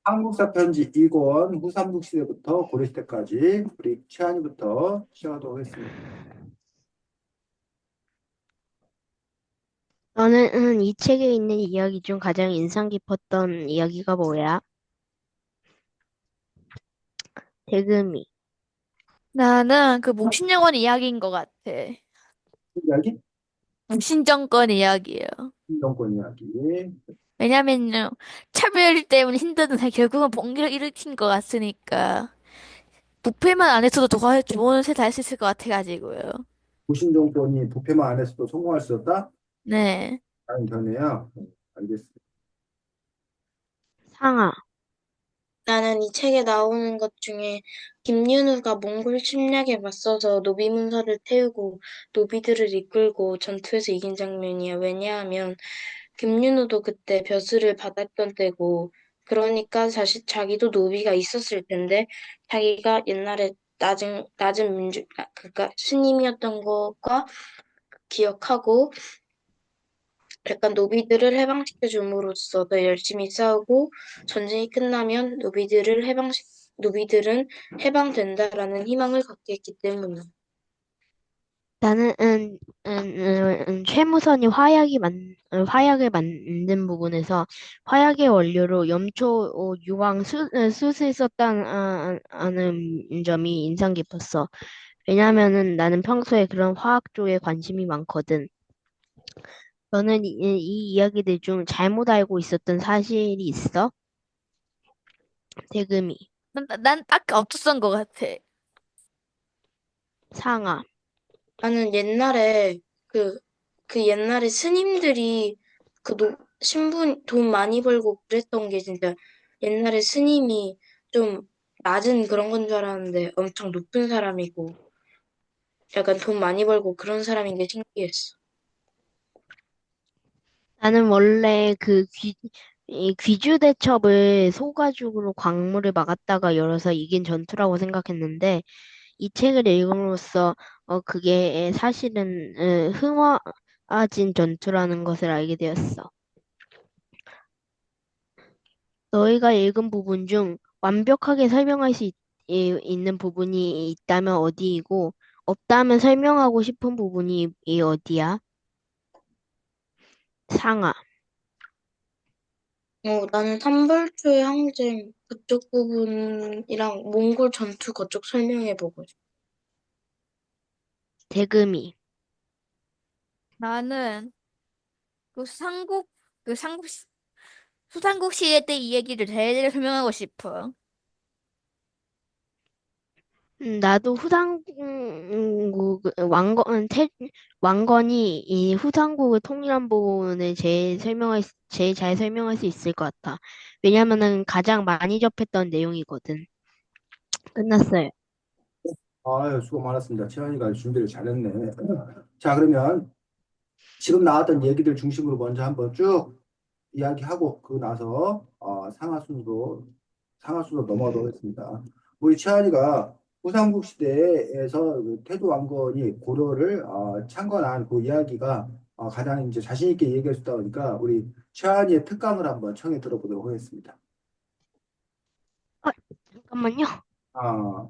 한국사 편지 2권 후삼국 시대부터 고려 시대까지 우리 최한이부터 시작하도록 하겠습니다. 너는 이 책에 있는 이야기 중 가장 인상 깊었던 이야기가 뭐야? 대금이. 나는 그 목신정권 이야기인 것 같아. 이야기? 목신정권 이야기예요. 정권 이야기. 왜냐면요, 차별 때문에 힘드는데 결국은 봉기를 일으킨 것 같으니까 부패만 안 했어도 더 좋은 세상 할수 있을 것 같아가지고요. 무신 정권이 부패만 안 했어도 성공할 수 있었다? 네. 라는 견해야. 알겠습니다. 상아. 나는 이 책에 나오는 것 중에 김윤우가 몽골 침략에 맞서서 노비 문서를 태우고 노비들을 이끌고 전투에서 이긴 장면이야. 왜냐하면 김윤우도 그때 벼슬을 받았던 때고, 그러니까 사실 자기도 노비가 있었을 텐데, 자기가 옛날에 낮은 그러니까 스님이었던 것과 기억하고 약간 노비들을 해방시켜 줌으로써 더 열심히 싸우고 전쟁이 끝나면 노비들은 해방된다라는 희망을 갖게 했기 때문이야. 나는 최무선이 화약을 만든 부분에서 화약의 원료로 염초, 유황, 숯을 썼다는 점이 인상 깊었어. 왜냐면은 나는 평소에 그런 화학 쪽에 관심이 많거든. 너는 이 이야기들 중 잘못 알고 있었던 사실이 있어? 대금이. 난 딱 없었던 것 같아. 상아. 나는 옛날에 그, 그 옛날에 스님들이 신분 돈 많이 벌고 그랬던 게 진짜 옛날에 스님이 좀 낮은 그런 건 줄 알았는데 엄청 높은 사람이고 약간 돈 많이 벌고 그런 사람인 게 신기했어. 나는 원래 이 귀주 대첩을 소가죽으로 광물을 막았다가 열어서 이긴 전투라고 생각했는데 이 책을 읽음으로써 그게 사실은 흥화진 전투라는 것을 알게 되었어. 너희가 읽은 부분 중 완벽하게 설명할 수 있는 부분이 있다면 어디이고 없다면 설명하고 싶은 부분이 어디야? 상아. 나는 삼벌초의 항쟁 그쪽 부분이랑 몽골 전투 그쪽 설명해보고 싶어. 대금이. 나는 그 그 수상국 시대 때 이 얘기를 대대로 설명하고 싶어. 나도 왕건이 이 후삼국을 통일한 부분을 제일 잘 설명할 수 있을 것 같아. 왜냐면은 가장 많이 접했던 내용이거든. 끝났어요. 아유, 수고 많았습니다. 최한이가 준비를 잘했네. 자, 그러면 지금 나왔던 얘기들 중심으로 먼저 한번 쭉 이야기하고 그 나서 상하순으로 넘어가도록 하겠습니다. 우리 최한이가 후삼국 시대에서 그 태조 왕건이 고려를 창건한 그 이야기가 가장 이제 자신 있게 얘기해 줬다 보니까 우리 최한이의 특강을 한번 청해 들어보도록 하겠습니다. 아, 잠깐만요. 아,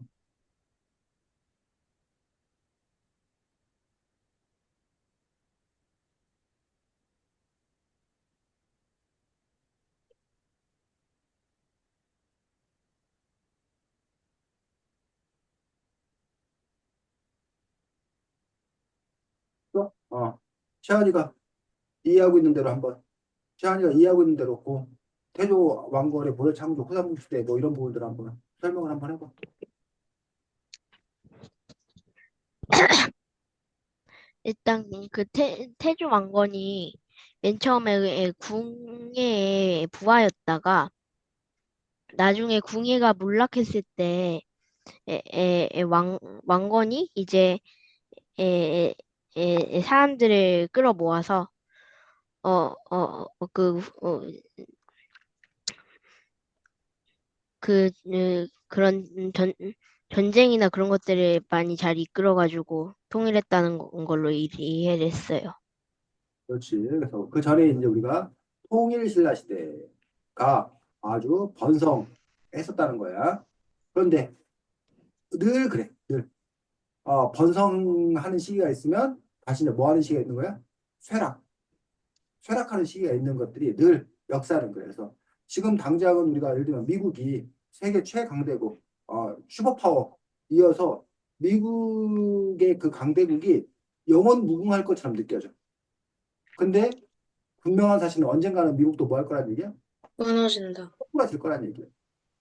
또? 최한이가 이해하고 있는 대로 한번 최한이가 이해하고 있는 대로 고 태조 왕건의 고려 창조 후삼국 시대 뭐 이런 부분들 한번 설명을 한번 해봐. 일단 그 태조 왕건이 맨 처음에 궁예의 부하였다가 나중에 궁예가 몰락했을 때 왕건이 이제 에, 사람들을 끌어모아서 어, 어, 어, 그, 어, 그런 전쟁이나 그런 것들을 많이 잘 이끌어가지고 통일했다는 걸로 이해를 했어요. 그렇지. 그래서 그 전에 이제 우리가 통일신라 시대가 아주 번성했었다는 거야. 그런데 늘 그래, 늘. 번성하는 시기가 있으면 다시 이제 뭐 하는 시기가 있는 거야? 쇠락. 쇠락하는 시기가 있는 것들이 늘 역사는 그래서 지금 당장은 우리가 예를 들면 미국이 세계 최강대국, 슈퍼파워 이어서 미국의 그 강대국이 영원 무궁할 것처럼 느껴져. 근데 분명한 사실은 언젠가는 미국도 뭐 할 거란 얘기야? 무너진다. 거꾸라질 거란 얘기야.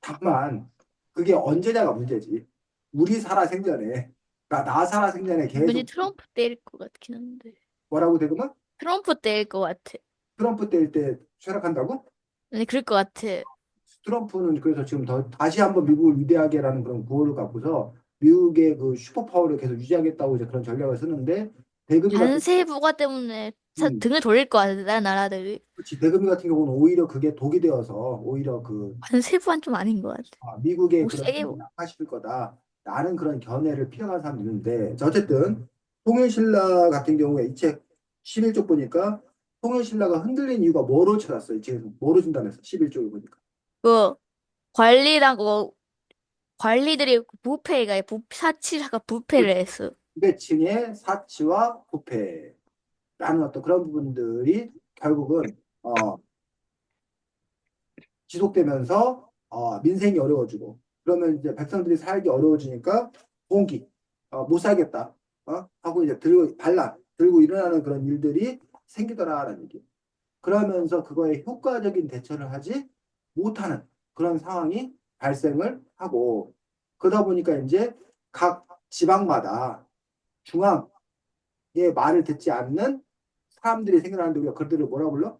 다만 그게 언제냐가 문제지. 우리 살아 생전에, 그러니까 나 살아 생전에 왠지 계속 트럼프 때일 것 같긴 한데. 뭐라고 되더만 트럼프 때일 것 같아. 트럼프 때일 때 쇠락한다고? 네, 그럴 것 같아. 트럼프는 그래서 지금 다시 한번 미국을 위대하게라는 그런 구호를 갖고서 미국의 그 슈퍼파워를 계속 유지하겠다고 이제 그런 전략을 쓰는데 대금이 같은 관세 부과 때문에 음, 등을 돌릴 것 같아, 다른 나라들이. 그렇지 대금이 같은 경우는 오히려 그게 독이 되어서 오히려 그 관세 부과는 좀 아닌 것 같아. 미국의 뭐 그런 세게, 힘을 약화시킬 거다. 라는 그런 견해를 피해간 사람도 있는데 자, 어쨌든 통일신라 같은 경우에 이 책 11쪽 보니까 통일신라가 흔들린 이유가 뭐로 찾았어? 이 책에서 뭐로 진단했어? 11쪽에 보니까 그, 관리라고, 관리들이 부패가, 사치사가 부패를 했어. 지배층의 사치와 부패라는 어떤 그런 부분들이 결국은 지속되면서 민생이 어려워지고 그러면 이제 백성들이 살기 어려워지니까 공기 못 살겠다 하고 이제 들고 반란 들고 일어나는 그런 일들이 생기더라라는 얘기. 그러면서 그거에 효과적인 대처를 하지 못하는 그런 상황이 발생을 하고 그러다 보니까 이제 각 지방마다 중앙의 말을 듣지 않는 사람들이 생겨나는데 우리가 그들을 뭐라 불러?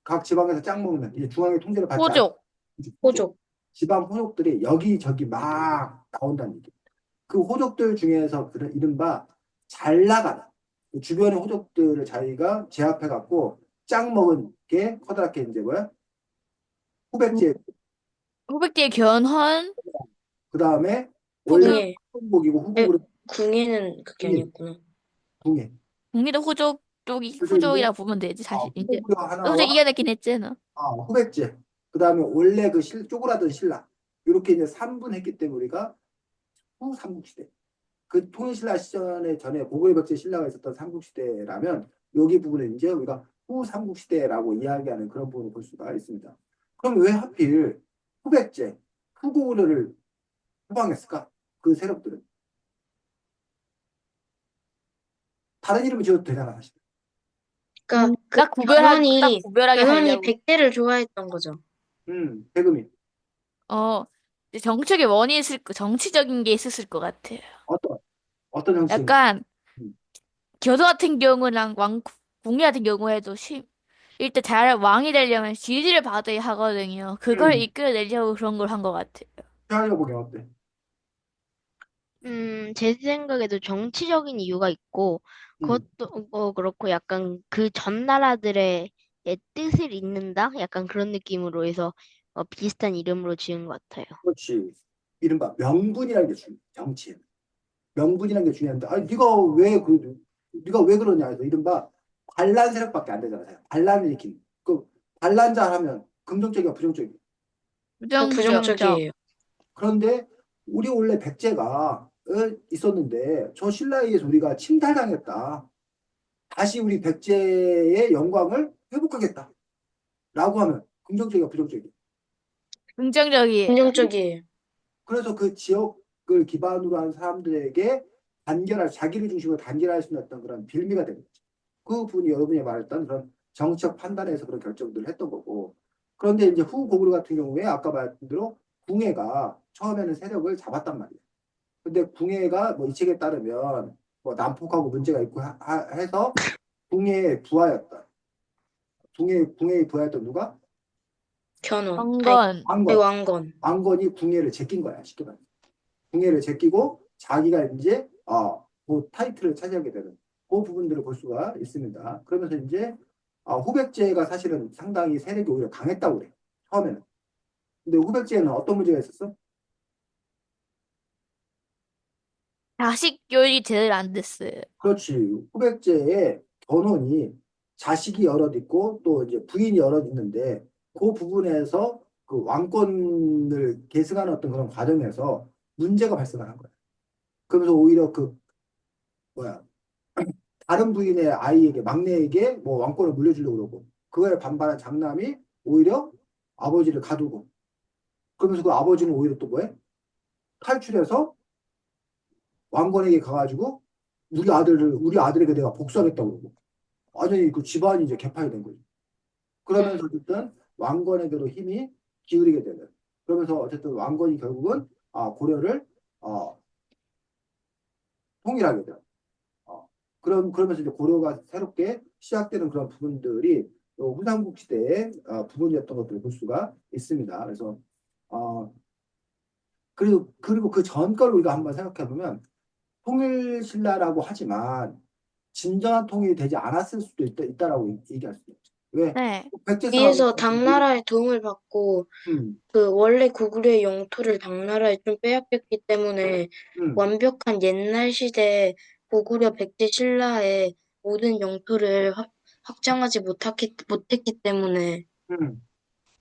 각 지방에서 짱 먹는 이제 중앙의 통제를 받지 않는 호족. 호족, 호족. 지방 호족들이 여기저기 막 나온다는 얘기. 그 호족들 중에서 그런 이른바 잘 나가는 그 주변의 호족들을 자기가 제압해 갖고 짱 먹은 게 커다랗게 이제 뭐야? 후백제. 후백제 견훤, 그 다음에 원래 후국, 궁예. 후국이고 에, 후국으로 궁예는 그게 궁예, 아니었구나. 궁예. 국민도 후족 쪽이, 그래서 이제 후족이라 보면 되지, 사실, 이제. 후국으로 후족 하나와 이겨냈긴 했잖아. 후백제. 그 다음에 원래 그 쪼그라든 신라. 이렇게 이제 3분했기 때문에 우리가 후삼국시대. 그 통일신라 시절에 전에 고구려백제 신라가 있었던 삼국시대라면 여기 부분에 이제 우리가 후삼국시대라고 이야기하는 그런 부분을 볼 수가 있습니다. 그럼 왜 하필 후백제, 후고구려를 해방했을까? 그 세력들은 다른 이름을 지어도 되잖아 사실. 그러니까 그 딱 견훤이 구별하게 견훤이 하려고. 백제를 좋아했던 거죠. 대금이 어, 이제 정책의 원인이 정치적인 게 있었을 것 같아요. 어떤 어떤 형식인 약간, 음, 교도 같은 경우랑 궁리 같은 경우에도 일단 잘 왕이 되려면 지지를 받아야 하거든요. 그걸 음, 이끌어내려고 그런 걸 한 것 같아요. 최하위가 보기엔 어때? 제 생각에도 정치적인 이유가 있고, 음, 그것도 그렇고 약간 그 전 나라들의 뜻을 잇는다? 약간 그런 느낌으로 해서 비슷한 이름으로 지은 것 같아요. 그렇지. 이른바 명분이라는 게 중요해. 정치에. 명분이라는 게 중요한데, 네가 왜 그러냐 해서 이른바 반란 세력밖에 안 되잖아요. 반란을 일으킨. 그 반란자 하면 긍정적이야, 부정적이야. 부정적. 부정적이에요. 그런데 우리 원래 백제가 있었는데 저 신라에 의해서 우리가 침탈당했다. 다시 우리 백제의 영광을 회복하겠다. 라고 하면 긍정적이야, 부정적이야. 긍정적이에요. 긍정적이에요. 그래서 그 지역을 기반으로 한 사람들에게 자기를 중심으로 단결할 수 있는 어떤 그런 빌미가 되는 거죠. 그 부분이 여러분이 말했던 그런 정치적 판단에서 그런 결정들을 했던 거고. 그런데 이제 후고구려 같은 경우에 아까 말했던 대로 궁예가 처음에는 세력을 잡았단 말이에요. 근데 궁예가 뭐 이 책에 따르면 뭐 난폭하고 문제가 있고 해서 궁예의 부하였다. 궁예의 부하였던 누가? 견훤. 아니, 정건. 왕건. 왕건. 왕건이 궁예를 제낀 거야. 쉽게 말해. 궁예를 제끼고 자기가 이제 그 타이틀을 차지하게 되는 그 부분들을 볼 수가 있습니다. 그러면서 이제 후백제가 사실은 상당히 세력이 오히려 강했다고 그래. 처음에는. 근데 후백제는 어떤 문제가 있었어? 자식 교육이 제대로 안 됐어요. 그렇지. 후백제의 견훤이 자식이 여럿 있고 또 이제 부인이 여럿 있는데 그 부분에서 그 왕권을 계승하는 어떤 그런 과정에서 문제가 발생한 거예요. 그러면서 오히려 그 뭐야 다른 부인의 아이에게 막내에게 뭐 왕권을 물려주려고 그러고 그거에 반발한 장남이 오히려 아버지를 가두고 그러면서 그 아버지는 오히려 또 뭐해? 탈출해서 왕건에게 가가지고 우리 아들에게 내가 복수하겠다고 그러고 완전히 그 집안이 이제 개판이 된 거죠. 그러면서 어쨌든 왕건에게도 힘이 기울이게 되는. 그러면서 어쨌든 왕건이 결국은 고려를 어, 통일하게 돼요. 어, 그러면서 이제 고려가 새롭게 시작되는 그런 부분들이 또 후삼국 시대의 부분이었던 것들을 볼 수가 있습니다. 그래서 어, 그리고 그 전 걸 우리가 한번 생각해 보면 통일신라라고 하지만 진정한 통일이 되지 않았을 수도 있다라고 얘기할 수 있죠. 왜? 네. 백제 사람, 위에서 당나라의 도움을 받고 음, 그 원래 고구려의 영토를 당나라에 좀 빼앗겼기 때문에 음, 완벽한 옛날 시대 고구려 백제 신라의 모든 영토를 확장하지 못했기 때문에 음.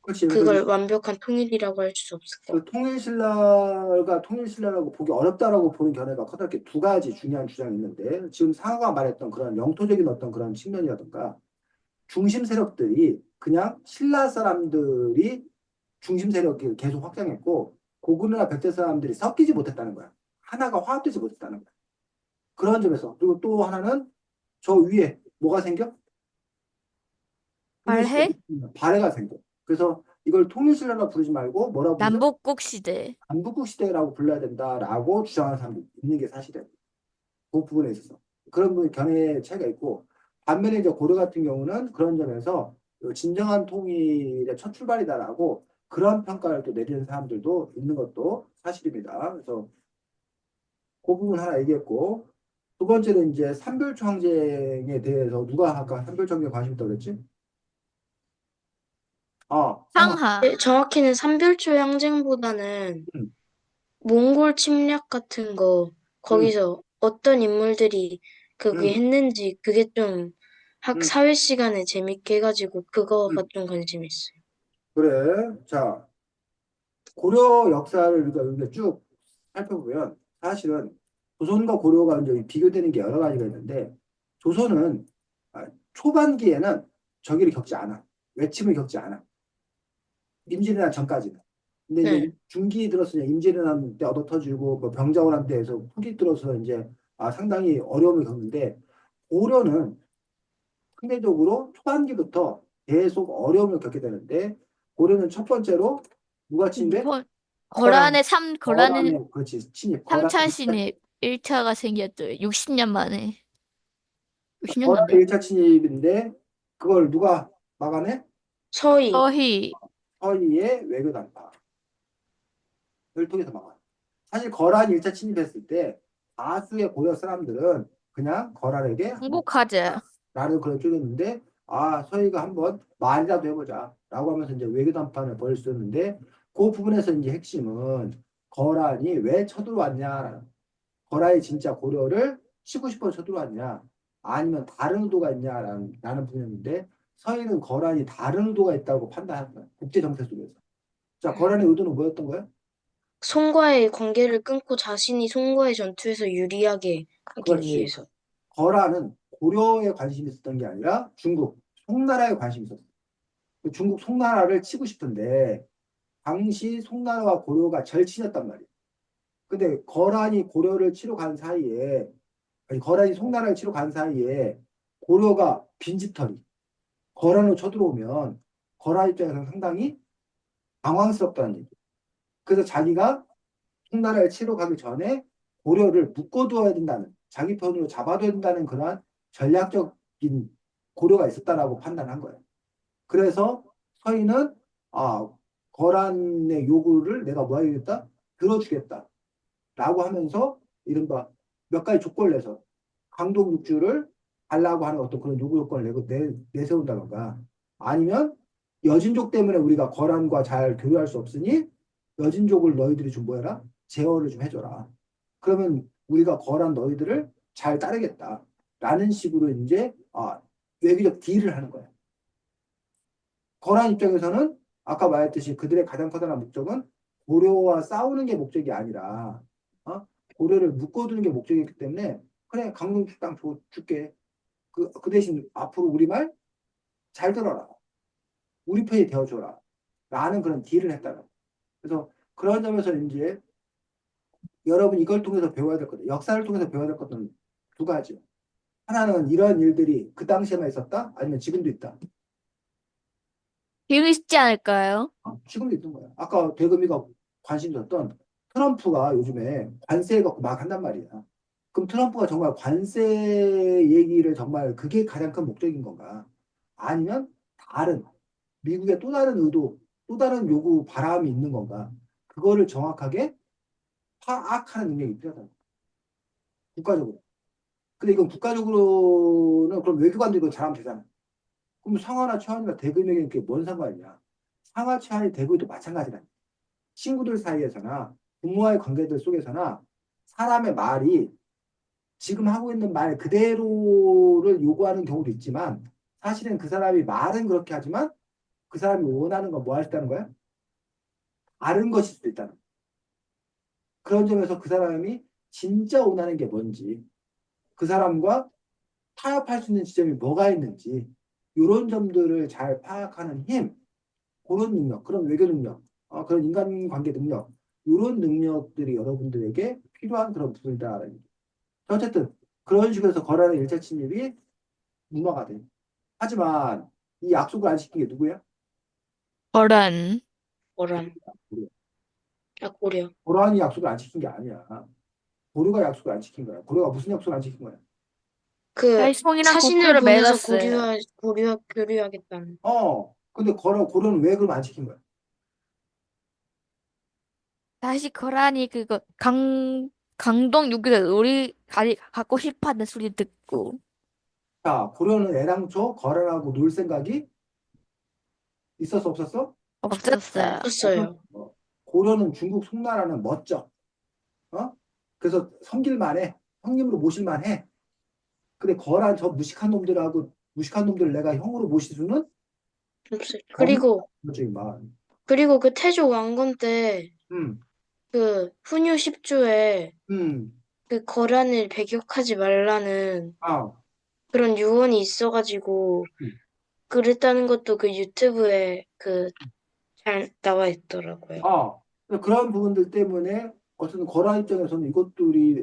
그렇지. 그래서 그걸 완벽한 통일이라고 할 수 없을 것 그 통일신라가 통일신라라고 보기 어렵다라고 보는 견해가 커다랗게 두 가지 중요한 주장이 있는데 지금 상하가 말했던 그런 영토적인 어떤 그런 측면이라든가 중심 세력들이 그냥 신라 사람들이 중심 세력을 계속 확장했고 고구려나 백제 사람들이 섞이지 못했다는 거야. 하나가 화합되지 못했다는 거야. 그런 점에서 그리고 또 하나는 저 위에 뭐가 생겨? 통일신라 말해? 발해가 생겨. 그래서 이걸 통일신라라 부르지 말고 뭐라 부르죠? 남북국 시대. 남북국 시대라고 불러야 된다라고 주장하는 사람도 있는 게 사실이에요. 그 부분에 있어서 그런 부분 견해의 차이가 있고 반면에 이제 고려 같은 경우는 그런 점에서 진정한 통일의 첫 출발이다라고 그런 평가를 또 내리는 사람들도 있는 것도 사실입니다. 그래서 그 부분 하나 얘기했고 두 번째는 이제 삼별초 항쟁에 대해서 누가 아까 삼별초 항쟁에 관심 있다고 그랬지? 상하. 상하. 같아요. 정확히는 삼별초 항쟁보다는 음, 몽골 침략 같은 거 음, 거기서 어떤 인물들이 그게 음, 했는지 그게 좀 음, 사회 시간에 재밌게 해가지고 그거가 음. 좀 관심 있어요. 그래. 자, 고려 역사를 우리가 쭉 살펴보면 사실은 조선과 고려가 이제 비교되는 게 여러 가지가 있는데 조선은 초반기에는 저기를 겪지 않아. 외침을 겪지 않아. 임진왜란 전까지는. 근데 이제 네. 중기 들어서 이제 임진왜란 때 얻어터지고 뭐 병자호란 때에서 후기 들어서 이제 상당히 어려움을 겪는데 고려는 상대적으로 초반기부터 계속 어려움을 겪게 되는데 고려는 첫 번째로 누가 침배? 뭐, 거란, 거란의 거란의 그렇지 침입, 거란의 3차 신입 1차가 생겼죠. 60년 만에. 60년 거란의 맞나? 1차 침입인데 그걸 누가 막아내? 서희. 서희. 서희의 외교 단파를 통해서 막아. 사실 거란이 1차 침입했을 때 다수의 고려 사람들은 그냥 거란에게 항복하자. 라는 그런 쪽이었는데 서희가 한번 말이라도 해보자 라고 하면서 이제 외교 단판을 벌일 수 있는데 그 부분에서 이제 핵심은 거란이 왜 쳐들어왔냐 거란이 진짜 고려를 치고 싶어서 쳐들어왔냐 아니면 다른 의도가 있냐라는 부분이었는데 서희는 거란이 다른 의도가 있다고 판단한 거야 국제 정세 속에서 자 거란의 의도는 뭐였던 거야? 송과의 관계를 끊고 자신이 송과의 전투에서 유리하게 하기 그렇지 위해서. 거란은 고려에 관심이 있었던 게 아니라 중국 송나라에 관심이 있었어 그 중국 송나라를 치고 싶은데 당시 송나라와 고려가 절친했단 말이에요. 근데 거란이 고려를 치러 간 사이에 아니 거란이 송나라를 치러 간 사이에 고려가 빈집털이 거란으로 쳐들어오면 거란 입장에서는 상당히 당황스럽다는 얘기. 그래서 자기가 송나라를 치러 가기 전에 고려를 묶어두어야 된다는 자기 편으로 잡아둬야 된다는 그러한 전략적인 고려가 있었다라고 판단한 거예요. 그래서 서인은 아 거란의 요구를 내가 뭐 하겠다? 들어주겠다. 라고 하면서 이른바 몇 가지 조건을 내서 강동 육주를 달라고 하는 어떤 그런 요구 조건을 내세운다던가 아니면 여진족 때문에 우리가 거란과 잘 교류할 수 없으니 여진족을 너희들이 좀 뭐해라? 제어를 좀 해줘라. 그러면 우리가 거란 너희들을 잘 따르겠다. 라는 식으로 이제 외교적 딜을 하는 거예요. 거란 입장에서는 아까 말했듯이 그들의 가장 커다란 목적은 고려와 싸우는 게 목적이 아니라 고려를 묶어두는 게 목적이기 때문에 그래 강동주 땅 줄게. 그 대신 앞으로 우리 말 잘 들어라. 우리 편이 되어줘라. 라는 그런 딜을 했다는. 그래서 그런 점에서 이제 여러분 이걸 통해서 배워야 될 것들, 역사를 통해서 배워야 될 것들은 두 가지. 하나는 이런 일들이 그 당시에만 있었다? 아니면 지금도 있다? 기억이 쉽지 않을까요? 지금도 있는 거야. 아까 대금이가 관심 줬던 트럼프가 요즘에 관세 갖고 막 한단 말이야. 그럼 트럼프가 정말 관세 얘기를 정말 그게 가장 큰 목적인 건가? 아니면 다른 미국의 또 다른 의도, 또 다른 요구, 바람이 있는 건가? 그거를 정확하게 파악하는 능력이 필요하다. 국가적으로. 근데 이건 국가적으로는 그럼 외교관도 이거 잘하면 되잖아. 그럼 상하나 최한이나 대금에게는 그게 뭔 상관이냐? 상하, 최한이 대금도 마찬가지다. 친구들 사이에서나 부모와의 관계들 속에서나 사람의 말이 지금 하고 있는 말 그대로를 요구하는 경우도 있지만 사실은 그 사람이 말은 그렇게 하지만 그 사람이 원하는 건 뭐 할 수 있다는 거야? 다른 것일 수도 있다는 거야. 그런 점에서 그 사람이 진짜 원하는 게 뭔지 그 사람과 타협할 수 있는 지점이 뭐가 있는지 이런 점들을 잘 파악하는 힘 그런 능력, 그런 외교 능력, 그런 인간관계 능력 이런 능력들이 여러분들에게 필요한 그런 부분이다라는 얘기. 어쨌든 그런 식으로 해서 거란의 일차 침입이 무마가 돼. 하지만 이 약속을 안 지킨 게 누구야? 거란. 고려. 아, 고려. 고란이 약속을 안 지킨 게 아니야. 고려가 약속을 안 지킨 거야. 고려가 무슨 약속을 안 지킨 거야? 그 다시송이랑 사신을 국교를 보내서 맺었어요. 교류하겠다는. 근데 고려는 왜 그럼 안 지킨 거야? 다시 거란이 그거 강동 유기를 우리 갖고 싶어하는 소리 듣고 자, 고려는 애당초 거란하고 놀 생각이 있었어, 없었어? 없었어요. 없었어요. 고려는 중국 송나라는 멋져. 어? 그래서 섬길만 해. 형님으로 모실만 해. 근데 거란 저 무식한 놈들하고 무식한 놈들 내가 형으로 모실 수는 없어요. 없는 그리고 거지, 만. 그 태조 왕건 때 음, 그 훈유 10조에 음, 그 거란을 배격하지 말라는 아, 그런 유언이 있어가지고 음, 그랬다는 것도 그 유튜브에 그 잘 나와 있더라고요. 아. 그런 부분들 때문에 어쨌든 거란 입장에서는 이것들이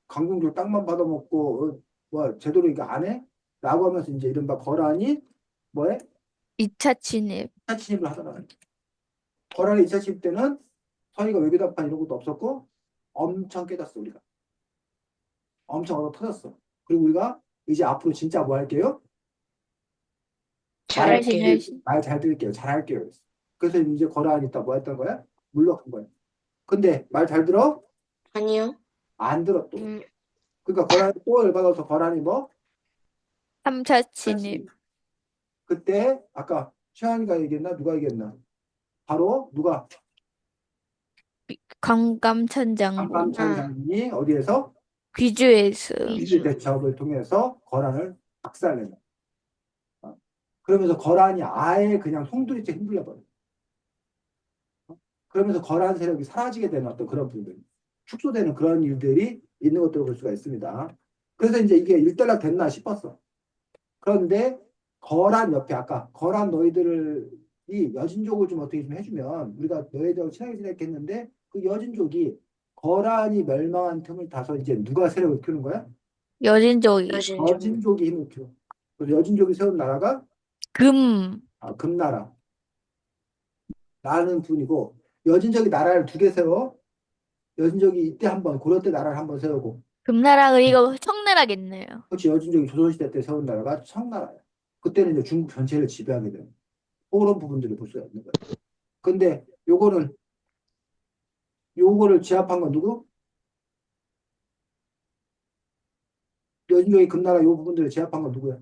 강공들 땅만 받아먹고 뭐 제대로 이거 안 해? 라고 하면서 이제 이른바 거란이 뭐해? 2차 침입. 2차 침입을 하더라. 거란의 2차 침입 때는 서희가 외교단판 이런 것도 없었고 엄청 깨졌어 우리가. 엄청 얼어 터졌어. 그리고 우리가 이제 앞으로 진짜 뭐 할게요? 훨씬 잘할게요. 훨씬. 말 잘 들을게요. 잘할게요. 그래서 이제 거란이 있다 뭐 했던 거야? 물러간 거야. 근데 말 잘 들어? 아니요. 안 들어 또. 음, 그러니까 거란이 또 열받아서 거란이 뭐? 3차 침입. 사실 그때 아까 최한이가 얘기했나? 누가 얘기했나? 바로 누가? 강감천 장군. 안감찬 아, 장군이 어디에서? 귀주에서. 위주 대첩을 통해서 거란을 박살내는. 그러면서 거란이 아예 그냥 송두리째 흔들려 버려. 그러면서 거란 세력이 사라지게 되는 어떤 그런 부분들, 축소되는 그런 일들이 있는 것들을 볼 수가 있습니다. 그래서 이제 이게 일단락 됐나 싶었어. 그런데 거란 옆에 아까 거란 너희들을 이 여진족을 좀 어떻게 좀 해주면 우리가 너희들하고 친하게 지냈겠는데 그 여진족이 거란이 멸망한 틈을 타서 이제 누가 세력을 키우는 거야? 여진족이. 여진족. 여진족이 힘을 키워. 그래서 여진족이 세운 나라가 금. 금나라. 라는 분이고 여진족이 나라를 두 개 세워. 여진족이 이때 한번 고려 때 나라를 한번 세우고 금나라 이거 청나라겠네요. 그렇지 여진족이 조선시대 때 세운 나라가 청나라야. 그때는 이제 중국 전체를 지배하게 되는 그런 부분들을 볼 수가 있는 거예요. 근데 요거를 제압한 건 누구? 여진족이 금나라 요 부분들을 제압한 건 누구야?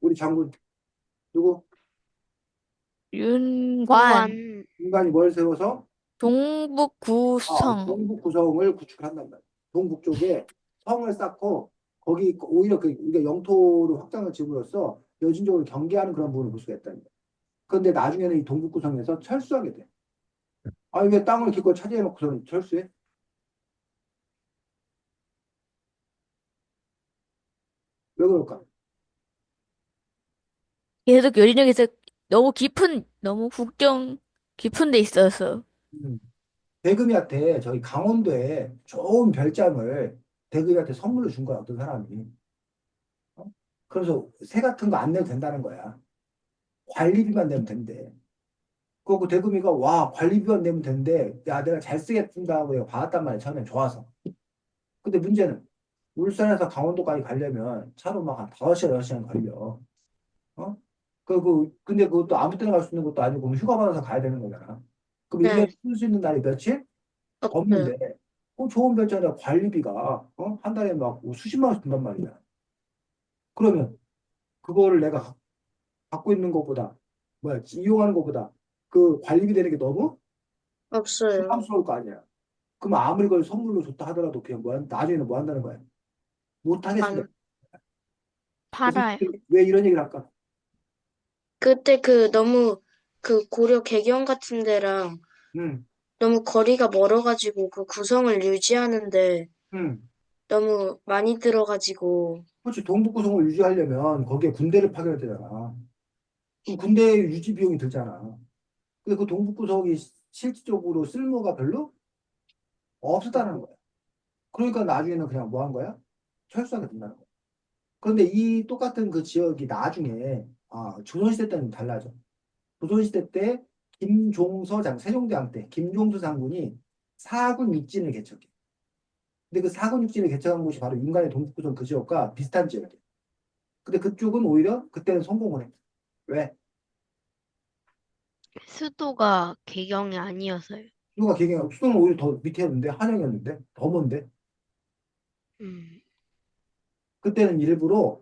우리 장군 누구? 윤관. 관인간이 뭘 세워서 동북 구성. 동북 구성을 구축한단 말이야. 동북 쪽에 성을 쌓고 거기 오히려 우리가 영토를 확장을 지음으로써 여진족을 경계하는 그런 부분을 볼 수가 있다는 거야. 그런데 나중에는 이 동북구성에서 철수하게 돼. 아니, 왜 땅을 기껏 차지해놓고서 철수해? 왜 그럴까? 계속 요린역에서 너무 국경 깊은 데 있어서. 음. 대금이한테 저희 강원도에 좋은 별장을 대금이한테 선물로 준 거야, 어떤 사람이. 어? 그래서 세 같은 거 안 내도 된다는 거야. 관리비만 내면 된대. 그리고 대금이가 와, 관리비만 내면 된대. 야, 내가 잘 쓰겠습니다 하고 내가 받았단 말이야, 처음엔 좋아서. 근데 문제는 울산에서 강원도까지 가려면 차로 막 한 5시간, 6시간 걸려. 어? 근데 그것도 아무 때나 갈 수 있는 것도 아니고 휴가 받아서 가야 되는 거잖아. 그럼 1년에 네, 쓸 수 있는 날이 며칠? 없어요. 없는데, 좋은 별장이라 관리비가, 한 달에 막 수십만 원씩 든단 말이야. 그러면 그거를 내가 갖고 있는 것보다, 이용하는 것보다 그 관리비 되는 게 너무 없어요. 부담스러울 거 아니야. 그럼 아무리 그걸 선물로 줬다 하더라도 그냥 나중에는 뭐 한다는 거야? 못 하겠습니다. 안, 그래서 팔아요. 왜 이런 얘기를 할까? 그때 너무 고려 개경 같은 데랑 응, 너무 거리가 멀어가지고 그 구성을 유지하는데 응. 너무 많이 들어가지고, 그렇지. 동북구성을 유지하려면 거기에 군대를 파견해야 되잖아. 그럼 군대 유지 비용이 들잖아. 근데 그 동북구석이 실질적으로 쓸모가 별로 없었다는 거야. 그러니까 나중에는 그냥 뭐 한 거야? 철수하게 된다는 거야. 그런데 이 똑같은 그 지역이 나중에 조선시대 때는 달라져. 조선시대 때 세종대왕 때 김종서 장군이 사군 육진을 개척해. 근데 그 사군 육진을 개척한 곳이 바로 윤관의 동북구성 그 지역과 비슷한 지역이야. 근데 그쪽은 오히려 그때는 성공을 해. 왜? 수도가 개경이 아니어서요. 수도는 오히려 더 밑에였는데 한양이었는데 더 먼데 음. 그때는 일부러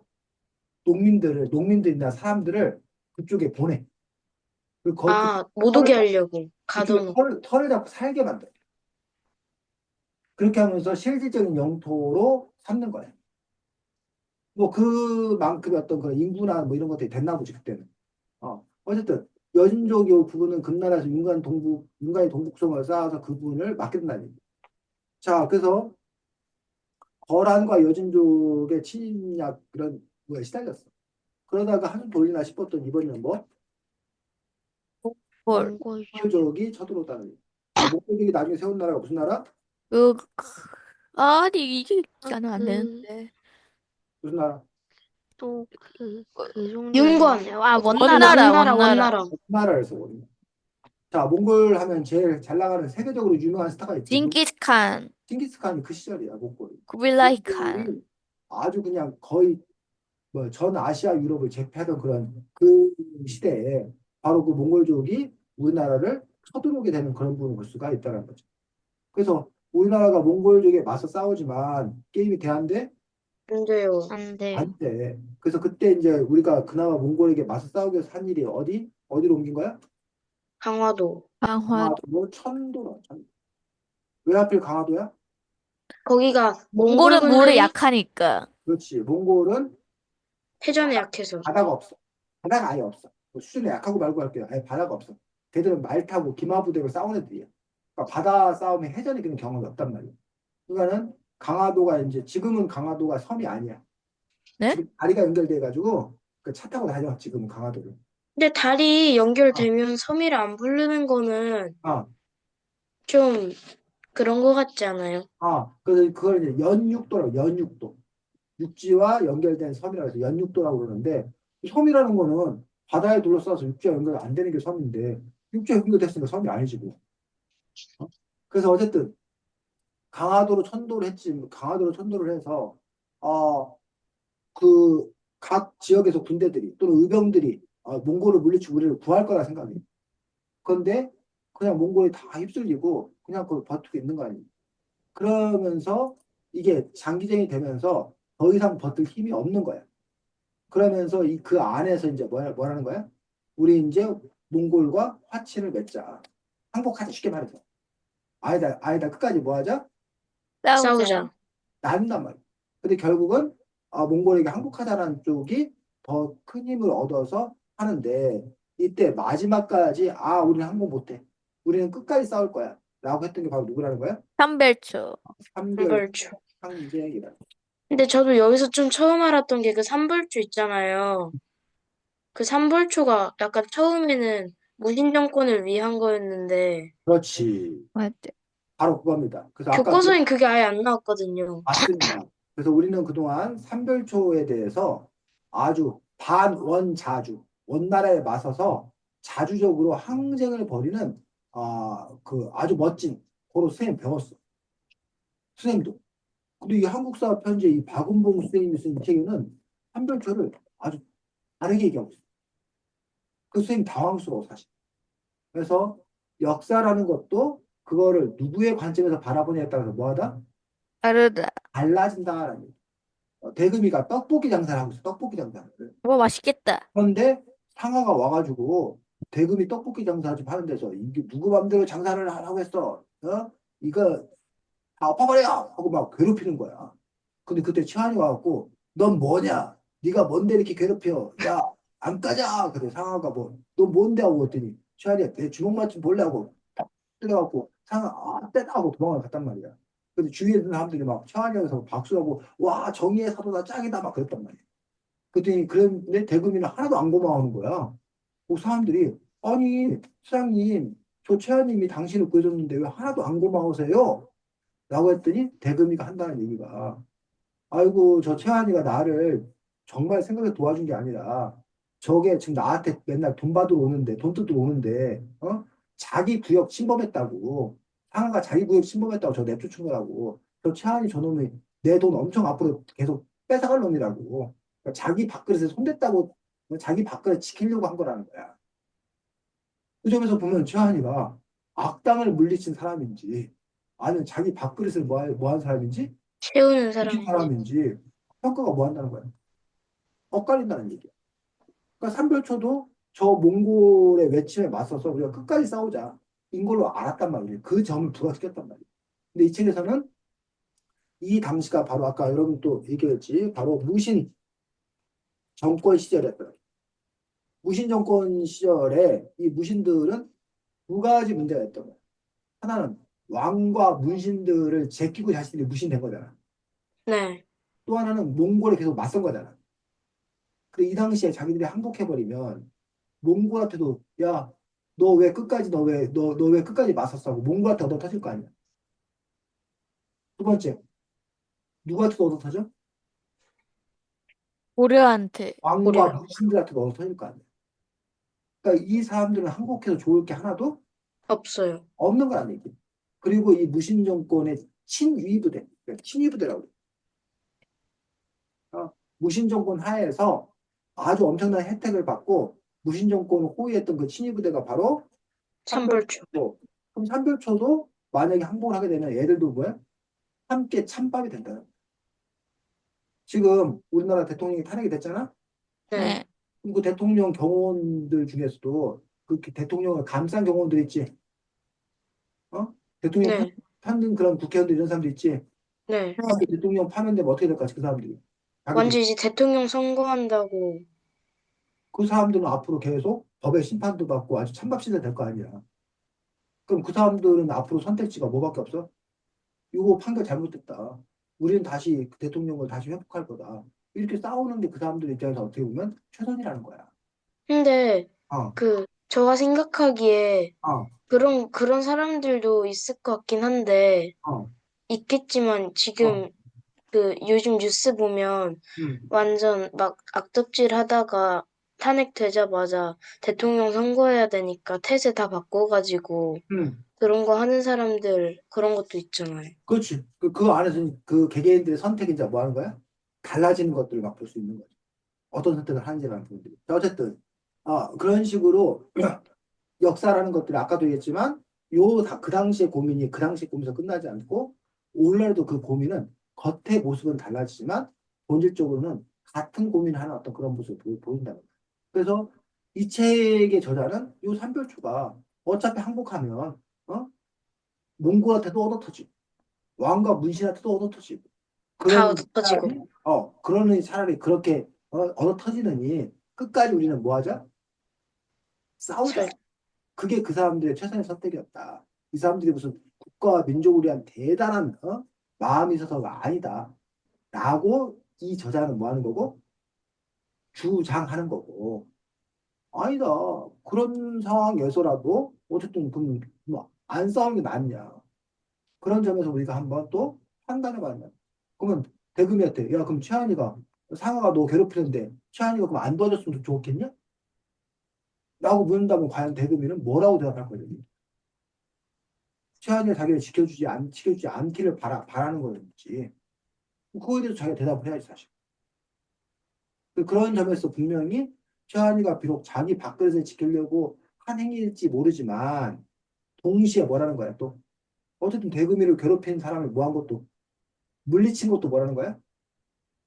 농민들이나 사람들을 그쪽에 보내. 그리고 못 오게 하려고 그쪽에 가둬놓고. 털을 잡고 살게 만들어. 그렇게 하면서 실질적인 영토로 삼는 거야. 뭐 그만큼의 어떤 그런 인구나 뭐 이런 것들이 됐나 보지 그때는. 어쨌든 여진족 요 부분은 금나라에서 윤관이 동북성을 쌓아서 그 부분을 맡게 된다는 얘기. 자, 그래서 거란과 여진족의 침략 그런 거에 시달렸어. 그러다가 한숨 돌리나 싶었던 이번에는 뭐? 뭘. 몽골 몽골족이 쳐들어오다는 얘기. 자, 몽골족이 나중에 세운 나라가 무슨 나라? 그, 아니, 이게 기억이 안 그 되는데. 무슨 나라? 또 그 정도는 윤관, 원나라. 원나라, 원나라, 원나라. 원나라. 나라에서 오는. 자, 몽골 하면 제일 잘 나가는 세계적으로 유명한 스타가 있지. 징기스칸, 칭기스칸이 그 시절이야, 몽골이. 쿠빌라이 칸. 몽골이 아주 그냥 거의 뭐 전 아시아 유럽을 제패하던 그런 그 시대에 바로 그 몽골족이 우리나라를 쳐들어오게 되는 그런 부분을 볼 수가 있다는 거죠. 그래서 우리나라가 몽골족에 맞서 싸우지만 게임이 돼안돼? 안 돼요. 안 돼요. 안 돼. 그래서 그때 이제 우리가 그나마 몽골에게 맞서 싸우기 위해서 한 일이 어디? 어디로 옮긴 거야? 강화도. 강화도. 강화도 천도로. 왜 하필 강화도야? 거기가 몽골 몽골은 물에 군대이 약하니까. 그렇지. 몽골은 해전에 약해서. 바다가 없어. 바다가 아예 없어. 뭐 수준이 약하고 말고 할게요. 아예 바다가 없어. 걔들은 말 타고 기마부대로 싸운 애들이야. 그러니까 바다 싸움에 해전이 그런 경험이 없단 말이야. 그러니까는 강화도가 이제 지금은 강화도가 섬이 아니야. 네? 지금 다리가 연결돼 가지고 그 차 타고 다녀 지금은 강화도를. 근데 달이 아, 연결되면 섬이라 안 부르는 거는 아, 좀 그런 거 같지 않아요? 그래서 그걸 이제 연육도라고 연육도. 육지와 연결된 섬이라고 해서 연육도라고 그러는데 섬이라는 거는 바다에 둘러싸서 육지와 연결 안 되는 게 섬인데 육지와 연결됐으니까 섬이 아니지 뭐. 그래서 어쨌든 강화도로 천도를 해서 그 각 지역에서 군대들이 또는 의병들이 몽골을 물리치고 우리를 구할 거라 생각해. 그런데 그냥 몽골이 다 휩쓸리고 그냥 거기 버티고 있는 거 아니에요. 그러면서 이게 장기전이 되면서 더 이상 버틸 힘이 없는 거야. 그러면서 그 안에서 이제 뭐라는 거야? 우리 이제 몽골과 화친을 맺자. 항복하자 쉽게 말해서. 아니다 끝까지 뭐 하자? 싸우자. 싸우자. 나눈단 말이야. 근데 결국은 몽골에게 항복하자는 쪽이 더 큰 힘을 얻어서 하는데 이때 마지막까지 우리는 항복 못해. 우리는 끝까지 싸울 거야. 라고 했던 게 바로 누구라는 거야? 삼별초. 삼별 삼벌초. 항쟁이다. 근데 저도 여기서 좀 처음 알았던 게 그 삼벌초 있잖아요. 그 삼벌초가 약간 처음에는 무신 정권을 위한 거였는데 그렇지. 맞아. 바로 그겁니다. 그래서 아까 교과서엔 그게 아예 안 나왔거든요. 맞습니다. 그래서 우리는 그동안 삼별초에 대해서 아주 반원자주, 원나라에 맞서서 자주적으로 항쟁을 벌이는 그 아주 멋진 고로 선생님 배웠어. 선생님도. 근데 이 한국사 편지에 이 박은봉 선생님이 쓴 이 책에는 삼별초를 아주 다르게 얘기하고 있어. 그 선생님 당황스러워 사실. 그래서 역사라는 것도 그거를 누구의 관점에서 바라보냐에 따라서 뭐하다? 다르다. 달라진다라는 얘기. 대금이가 떡볶이 장사를 하고 있어. 떡볶이 장사를. 뭐 맛있겠다. 그런데 상하가 와가지고 대금이 떡볶이 장사 좀 하는 데서 이게 누구 맘대로 장사를 하라고 했어. 이거 다 엎어버려! 하고 막 괴롭히는 거야. 근데 그때 치안이 와갖고 넌 뭐냐? 네가 뭔데 이렇게 괴롭혀? 야, 안 까자! 그래 상하가 뭐 너 뭔데 하고 그랬더니 치안이가 내 주먹 맛 좀 볼래 하고 딱 때려갖고 상하 떼다 하고 도망을 갔단 말이야. 근데 주위에 있는 사람들이 막 치안이에서 박수하고 와 정의의 사도다 짱이다 막 그랬단 말이야. 그랬더니 그런데 대금이는 하나도 안 고마워하는 거야. 그 사람들이 아니 사장님 저 최하님이 당신을 구해줬는데 왜 하나도 안 고마우세요? 라고 했더니 대금이가 한다는 얘기가 아이고 저 최하니가 나를 정말 생각해 도와준 게 아니라 저게 지금 나한테 맨날 돈 받으러 오는데 돈 뜯으러 오는데 자기 구역 침범했다고 상하가 자기 구역 침범했다고 저 내쫓은 거라고 저 최하니 저놈이 내 돈 엄청 앞으로 계속 뺏어갈 놈이라고 그러니까 자기 밥그릇에 손댔다고 자기 밥그릇 지키려고 한 거라는 거야. 그 점에서 보면 최하니가 악당을 물리친 사람인지 아니면 자기 밥그릇을 뭐한 사람인지 채우는 지킨 사람인지. 사람인지 평가가 뭐 한다는 거야. 엇갈린다는 얘기야. 그러니까 삼별초도 저 몽골의 외침에 맞서서 우리가 끝까지 싸우자. 인 걸로 알았단 말이에요. 그 점을 부각시켰단 말이에요. 근데 이 책에서는 이 당시가 바로 아까 여러분 또 얘기했지. 바로 무신 정권 시절이었다. 무신 정권 시절에 이 무신들은 두 가지 문제가 있던 거야. 하나는 왕과 문신들을 제끼고 자신들이 무신된 거잖아. 네. 또 하나는 몽골에 계속 맞선 거잖아. 근데 이 당시에 자기들이 항복해버리면 몽골한테도 야, 너 왜 끝까지 너 왜 끝까지 맞섰어 하고 몽골한테 얻어 터질 거 아니야. 두 번째, 누구한테도 얻어 터져? 고려한테. 왕과 고려. 문신들한테도 얻어 터질 거 아니야. 그러니까 이 사람들은 항복해서 좋을 게 하나도 없어요. 없는 거라는 얘기. 그리고 이 무신 정권의 친위 부대, 그러니까 친위 부대라고 그래. 무신 정권 하에서 아주 엄청난 혜택을 받고 무신 정권을 호위했던 그 친위 부대가 바로 삼벌초. 삼별초. 그럼 삼별초도 만약에 항복을 하게 되면 얘들도 뭐야? 함께 찬밥이 된다. 지금 우리나라 대통령이 탄핵이 됐잖아? 네. 네. 그럼 그 대통령 경호원들 중에서도 그 대통령을 감싼 경호원들 있지? 대통령 네. 찾는 그런 국회의원들 이런 사람들 있지? 네. 그 대통령 파면되면 어떻게 될까? 그 사람들이. 자기들. 완전 이제 대통령 선거한다고. 그 사람들은 앞으로 계속 법의 심판도 받고 아주 찬밥시대 될 거 아니야. 그럼 그 사람들은 앞으로 선택지가 뭐밖에 없어? 이거 판결 잘못됐다. 우리는 다시 그 대통령을 다시 회복할 거다. 이렇게 싸우는 게 그 사람들 입장에서 어떻게 보면 최선이라는 거야. 근데 어, 저가 생각하기에 어, 그런 사람들도 있을 것 같긴 한데 어, 있겠지만 어, 지금 요즘 뉴스 보면 음, 완전 막 악덕질 하다가 탄핵되자마자 대통령 선거해야 되니까 태세 다 바꿔가지고 음. 그런 거 하는 사람들 그런 것도 있잖아요. 그렇지. 그 안에서 그 개개인들의 선택이 이제 뭐 하는 거야? 달라지는 것들을 막 볼 수 있는 거지. 어떤 선택을 하는지라는 부분들이. 자, 어쨌든, 그런 식으로 역사라는 것들이 아까도 얘기했지만, 그 당시의 고민이 그 당시의 고민에서 끝나지 않고, 오늘날도 그 고민은 겉의 모습은 달라지지만, 본질적으로는 같은 고민을 하는 어떤 그런 모습을 보인다는 거예요. 그래서 이 책의 저자는 이 삼별초가 어차피 항복하면, 몽골한테도 얻어터지고, 왕과 문신한테도 얻어터지고, 다 그러니 엎어지고. 차라리, 그러니 차라리 그렇게 얻어터지느니, 끝까지 우리는 뭐 하자? 싸우자. 절, 그게 그 사람들의 최선의 선택이었다. 이 사람들이 무슨 국가와 민족을 위한 대단한 마음이 있어서가 아니다. 라고 이 저자는 뭐 하는 거고? 주장하는 거고. 아니다. 그런 상황에서라도 어쨌든 그럼 뭐안 싸우는 게 낫냐. 그런 점에서 우리가 한번 또 판단해 봐야 돼. 그러면 대금이한테 야 그럼 최한이가 상아가 너 괴롭히는데 최한이가 그럼 안 도와줬으면 좋겠냐? 라고 묻는다면 과연 대금이는 뭐라고 대답할 거냐? 최한이가 자기를 지켜주지 않기를 바라는 거였지. 그거에 대해서 자기가 대답을 해야지 사실. 그런 점에서 분명히 최한이가 비록 자기 밥그릇을 지키려고 한 행위일지 모르지만 동시에 뭐라는 거야 또 어쨌든 대금이를 괴롭힌 사람을 뭐 한 것도 물리친 것도 뭐라는 거야?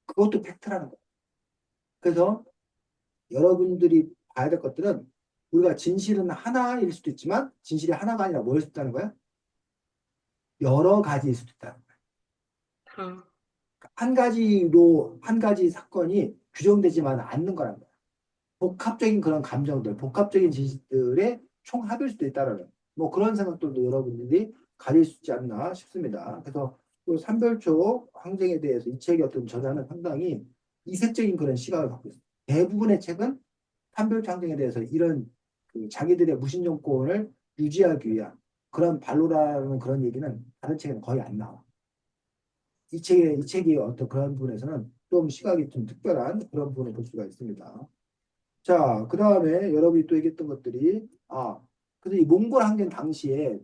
그것도 팩트라는 거야. 그래서 여러분들이 봐야 될 것들은 우리가 진실은 하나일 수도 있지만 진실이 하나가 아니라 뭐일 수 있다는 거야? 여러 가지일 수도 있다는 거야. 아, 한 가지 사건이 규정되지만 않는 거란 거야. 복합적인 그런 감정들, 복합적인 진실들의 총합일 수도 있다라는 뭐 그런 생각들도 여러분들이 가질 수 있지 않나 싶습니다. 그래서 그 삼별초 항쟁에 대해서 이 책의 어떤 저자는 상당히 이색적인 그런 시각을 갖고 있습니다. 대부분의 책은 삼별초 항쟁에 대해서 이런 그 자기들의 무신 정권을 유지하기 위한 그런 발로라는 그런 얘기는 다른 책에는 거의 안 나와. 이 책이 어떤 그런 부분에서는 좀 시각이 좀 특별한 그런 부분을 볼 수가 있습니다. 자, 그 다음에 여러분이 또 얘기했던 것들이, 그래서 이 몽골 항쟁 당시에,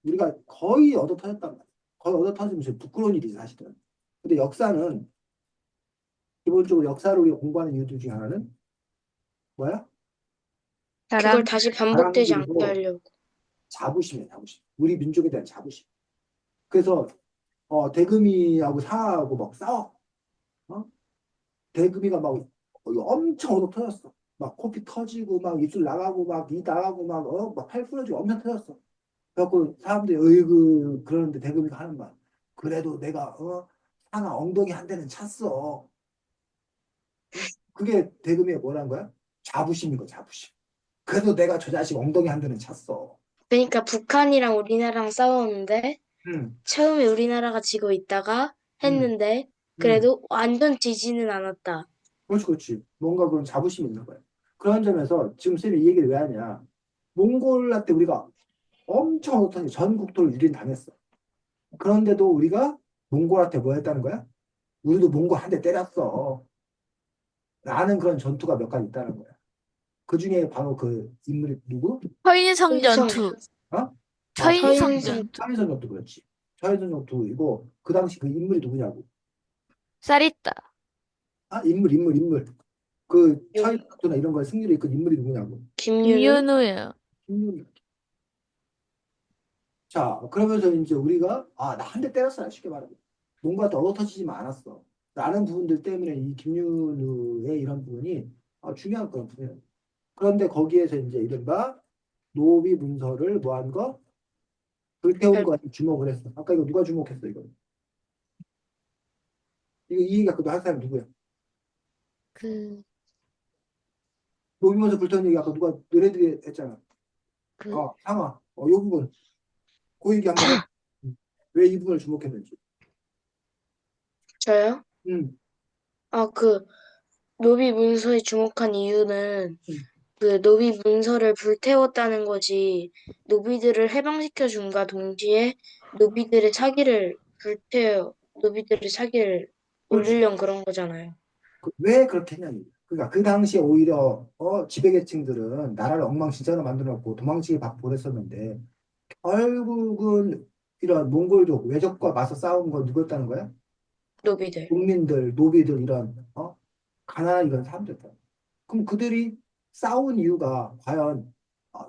우리가 거의 얻어터졌단 말이야. 거의 얻어터지면 부끄러운 일이지, 사실은. 근데 역사는, 기본적으로 역사를 우리가 공부하는 이유들 중에 하나는 뭐야? 그걸 사랑. 다시 반복되지 않게 자랑이고 하려고. 자부심이야, 자부심. 우리 민족에 대한 자부심. 그래서, 대금이하고 상하하고 막 싸워. 어? 대금이가 막 엄청 얻어터졌어. 막 코피 터지고, 막 입술 나가고, 막 이 나가고, 막 팔 부러지고 엄청 터졌어. 그래갖고 사람들이 으이그 그러는데 대금이가 하는 말. 그래도 내가 상아 엉덩이 한 대는 찼어. 그게 대금이가 뭐라는 거야? 자부심인 거 자부심. 그래도 내가 저 자식 엉덩이 한 대는 찼어. 그러니까 북한이랑 우리나라랑 싸웠는데 응, 처음에 우리나라가 지고 있다가 응, 했는데 응. 그래도 완전 지지는 않았다. 그렇지, 그렇지. 뭔가 그런 자부심이 있는 거야. 그런 점에서 지금 쌤이 이 얘기를 왜 하냐. 몽골라 때 우리가 엄청 어떤 전 국토를 유린당했어. 그런데도 우리가 몽골한테 뭐 했다는 거야? 우리도 몽골 한 대 때렸어. 라는 그런 전투가 몇 가지 있다는 거야. 그 중에 바로 그 인물이 누구? 서인성 인성, 전투. 어? 서인성 서인성, 전투. 차인선 전투 그렇지. 차인선 전투이고 그 당시 그 인물이 누구냐고. 쌀있다. 인물. 그 요, 차인선 전투나 이런 거에 승리를 이끈 인물이 누구냐고. 김윤우, 김윤우예요. 김윤이. 자, 그러면서 이제 우리가 나 한 대 때렸어. 쉽게 말하면. 뭔가 더 얻어터지지만 않았어. 라는 부분들 때문에 이 김윤우의 이런 부분이 중요한 그런 부분이에요. 그런데 거기에서 이제 이른바 노비 문서를 뭐 한 거? 불태운 거 주목을 했어. 아까 이거 누가 주목했어, 이거? 이 얘기가 그한 사람 누구야? 그, 노비문서 불태운 얘기 아까 누가 너네들이 했잖아. 그, 상아. 이 부분. 그 얘기 한번 해. 왜 이 부분을 주목했는지. 저요? 음, 그 노비 문서에 주목한 이유는 음. 그 노비 문서를 불태웠다는 거지 노비들을 해방시켜 준과 동시에 노비들의 사기를 그렇지. 올리려는 그런 거잖아요. 왜 그렇게 했냐니. 그러니까 그 당시에 오히려 지배계층들은 나라를 엉망진창으로 만들어놓고 도망치기 바쁘랬었는데 결국은 이런 몽골족 외적과 맞서 싸운 건 누구였다는 거야? 노비들. 농민들, 노비들 이런 가난한 이런 사람들이다. 그럼 그들이 싸운 이유가 과연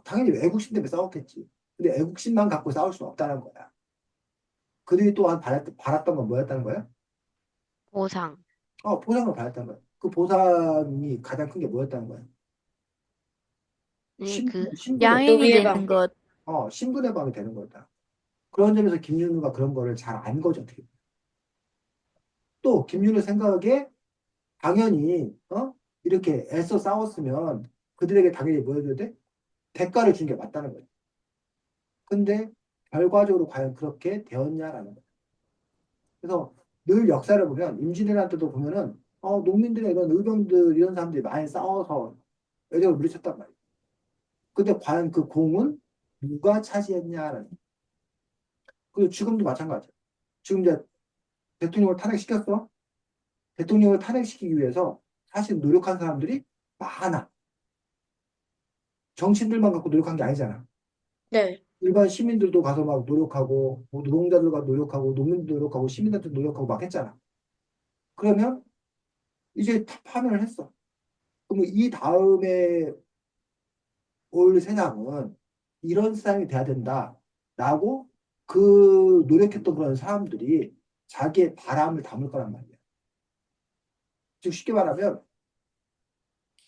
당연히 애국심 때문에 싸웠겠지. 근데 애국심만 갖고 싸울 수는 없다는 거야. 그들이 또한 바랐던 건 뭐였다는 거야? 보상. 보상을 받았다는 거야. 그 보상이 가장 큰 게 뭐였다는 거야? 네, 그, 신분의 양인이 노비 되는 해방. 것. 신분의 방이 되는 거다. 그런 점에서 김윤우가 그런 거를 잘 안 거죠. 어떻게. 또 김윤우 생각에 당연히 이렇게 애써 싸웠으면 그들에게 당연히 뭐 해줘야 돼? 대가를 주는 게 맞다는 거예요. 근데 결과적으로 과연 그렇게 되었냐라는 거예요. 그래서 늘 역사를 보면 임진왜란 때도 보면은 농민들의 이런 의병들 이런 사람들이 많이 싸워서 애정을 물리쳤단 말이에요. 근데 과연 그 공은 누가 차지했냐라는 거예요. 그리고 지금도 마찬가지예요. 지금 이제 대통령을 탄핵시켰어. 대통령을 탄핵시키기 위해서 사실 노력한 사람들이 많아. 정치인들만 갖고 노력한 게 아니잖아. 네, 일반 시민들도 가서 막 노력하고, 뭐 노동자들과 노력하고, 농민도 노력하고, 시민한테 노력하고 막 했잖아. 그러면 이제 다 파면을 했어. 그러면 이 다음에 올 세상은 이런 세상이 돼야 된다라고 그 노력했던 그런 사람들이 자기의 바람을 담을 거란 말이야. 즉 쉽게 말하면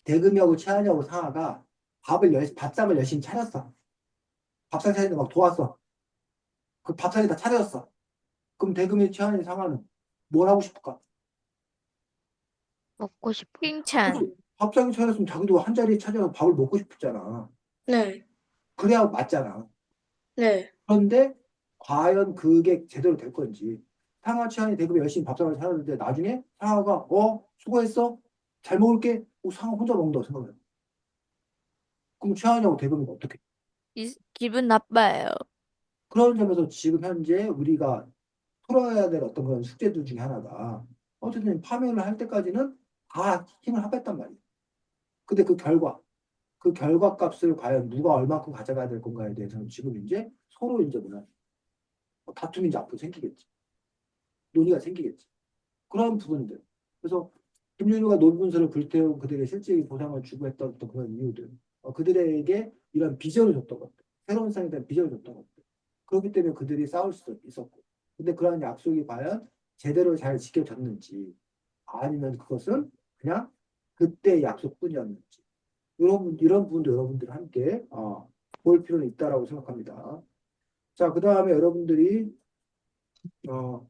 대금이하고 최한이하고 상하가 밥상을 열심히 차렸어. 밥상 차리는데 막 도왔어. 그 밥상이 다 차려졌어. 그럼 대금이 최한이 상하는 뭘 하고 싶을까? 먹고 싶어. 칭찬. 그래서 밥상이 차렸으면 자기도 한 자리에 차려서 밥을 먹고 싶잖아. 네, 그래야 맞잖아. 네. 그런데 과연 그게 제대로 될 건지. 상하 최한이 대금이 열심히 밥상을 차렸는데 나중에 상하가 수고했어. 잘 먹을게. 상하 혼자 먹는다고 생각해. 그럼 최한이하고 대금이가 어떻게? 기분 나빠요. 그런 점에서 지금 현재 우리가 풀어야 될 어떤 그런 숙제들 중에 하나가 어쨌든 파면을 할 때까지는 다 힘을 합했단 말이에요. 근데 그 결과 값을 과연 누가 얼마큼 가져가야 될 건가에 대해서는 지금 이제 서로 이제 다툼이 이제 앞으로 생기겠지. 논의가 생기겠지. 그런 부분들. 그래서 김윤우가 노무현을 불태운 그들의 실질적인 보상을 주고 했던 어떤 그런 이유들. 그들에게 이런 비전을 줬던 것들. 새로운 세상에 대한 비전을 줬던 것들. 그렇기 때문에 그들이 싸울 수 있었고. 근데 그러한 약속이 과연 제대로 잘 지켜졌는지 아니면 그것은 그냥 그때 약속뿐이었는지 이런 부분도 여러분들 함께 볼 필요는 있다라고 생각합니다. 자, 그 다음에 여러분들이 어,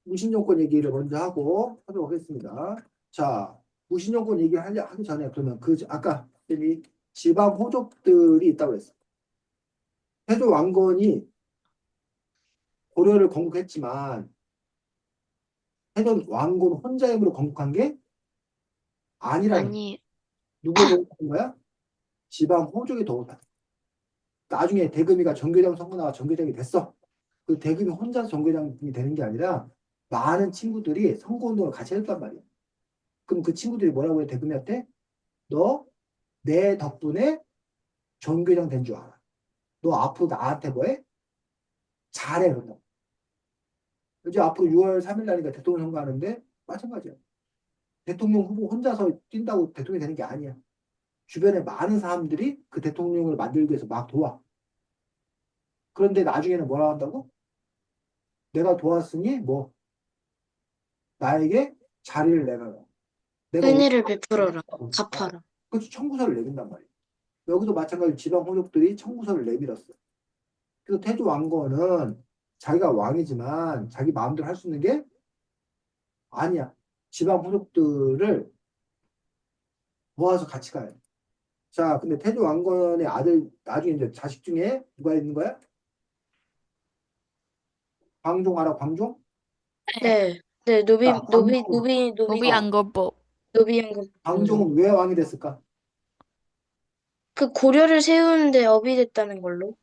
무신정권 얘기를 먼저 하도록 하겠습니다. 자, 무신정권 얘기를 하기 전에 그러면 아까 이 지방 호족들이 있다고 그랬어요. 태조 왕건이 고려를 건국했지만 태조 왕건 혼자 힘으로 건국한 게 아니라는 거예요. 아니, 누구의 도움을 받은 거야? 지방 호족의 도움을 받은 거야. 나중에 대금이가 정교장 선거나가 정교장이 됐어. 그 대금이 혼자서 정교장이 되는 게 아니라 많은 친구들이 선거운동을 같이 했단 말이야. 그럼 그 친구들이 뭐라고 해 대금이한테? 너 내 덕분에 정교장 된 줄 알아. 너 앞으로 나한테 뭐해? 잘해 그런다. 이제 앞으로 6월 3일 날이니까 대통령 선거 하는데 마찬가지야. 대통령 후보 혼자서 뛴다고 대통령이 되는 게 아니야. 주변에 많은 사람들이 그 대통령을 만들기 위해서 막 도와. 그런데 나중에는 뭐라 한다고? 내가 도왔으니 나에게 자리를 내놔라. 내가 은혜를 베풀어라. 어떻게 갚아라. 그렇지 청구서를 내민단 말이야. 여기도 마찬가지로 지방 호족들이 청구서를 내밀었어. 그래서 태조 왕건은 자기가 왕이지만 자기 마음대로 할 수 있는 게 아니야. 지방 호족들을 모아서 같이 가야 돼. 자, 근데 태조 왕건의 아들, 나중에 이제 자식 중에 누가 있는 거야? 광종 알아, 광종? 네, 네, 자, 노비 어, 안거법. 노비연금 방종. 광종은 왜 왕이 됐을까? 그 고려를 세우는데 업이 됐다는 걸로.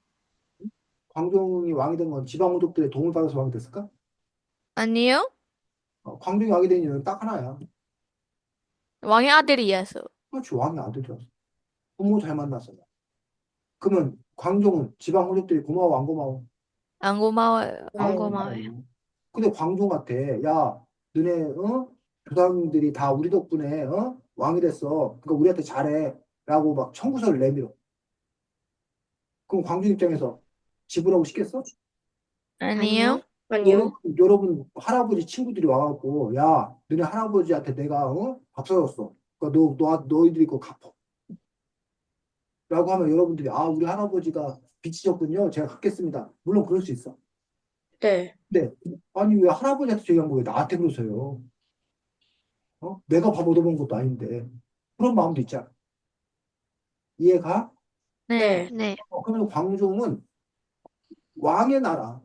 광종이 왕이 된 건 지방 호족들의 도움을 받아서 왕이 됐을까? 아니요? 광종이 왕이 된 이유는 딱 하나야. 왕의 아들이어서. 그렇지, 왕이 아들이었어. 부모 잘 만났어. 그러면 광종은 지방 호족들이 고마워, 안 고마워? 안 고마워요. 안 어, 고마워요. 근데 광종한테 야 너네 조상들이 다 우리 덕분에 왕이 됐어. 그러니까 우리한테 잘해라고 막 청구서를 내밀어. 그럼 광종 입장에서 지불하고 싶겠어? 아니요? 아니요. 여러분 할아버지 친구들이 와갖고 야 너네 할아버지한테 내가 밥 사줬어. 그러니까 너희들이 그거 갚어. 라고 하면 여러분들이 우리 할아버지가 빚지셨군요. 제가 갚겠습니다. 물론 그럴 수 있어. 네, 근데 아니 왜 할아버지한테 얘기한 거왜 나한테 그러세요? 내가 밥 얻어먹은 것도 아닌데. 그런 마음도 있잖아. 이해가? 네. 네. 네. 그러면 광종은 왕의 나라,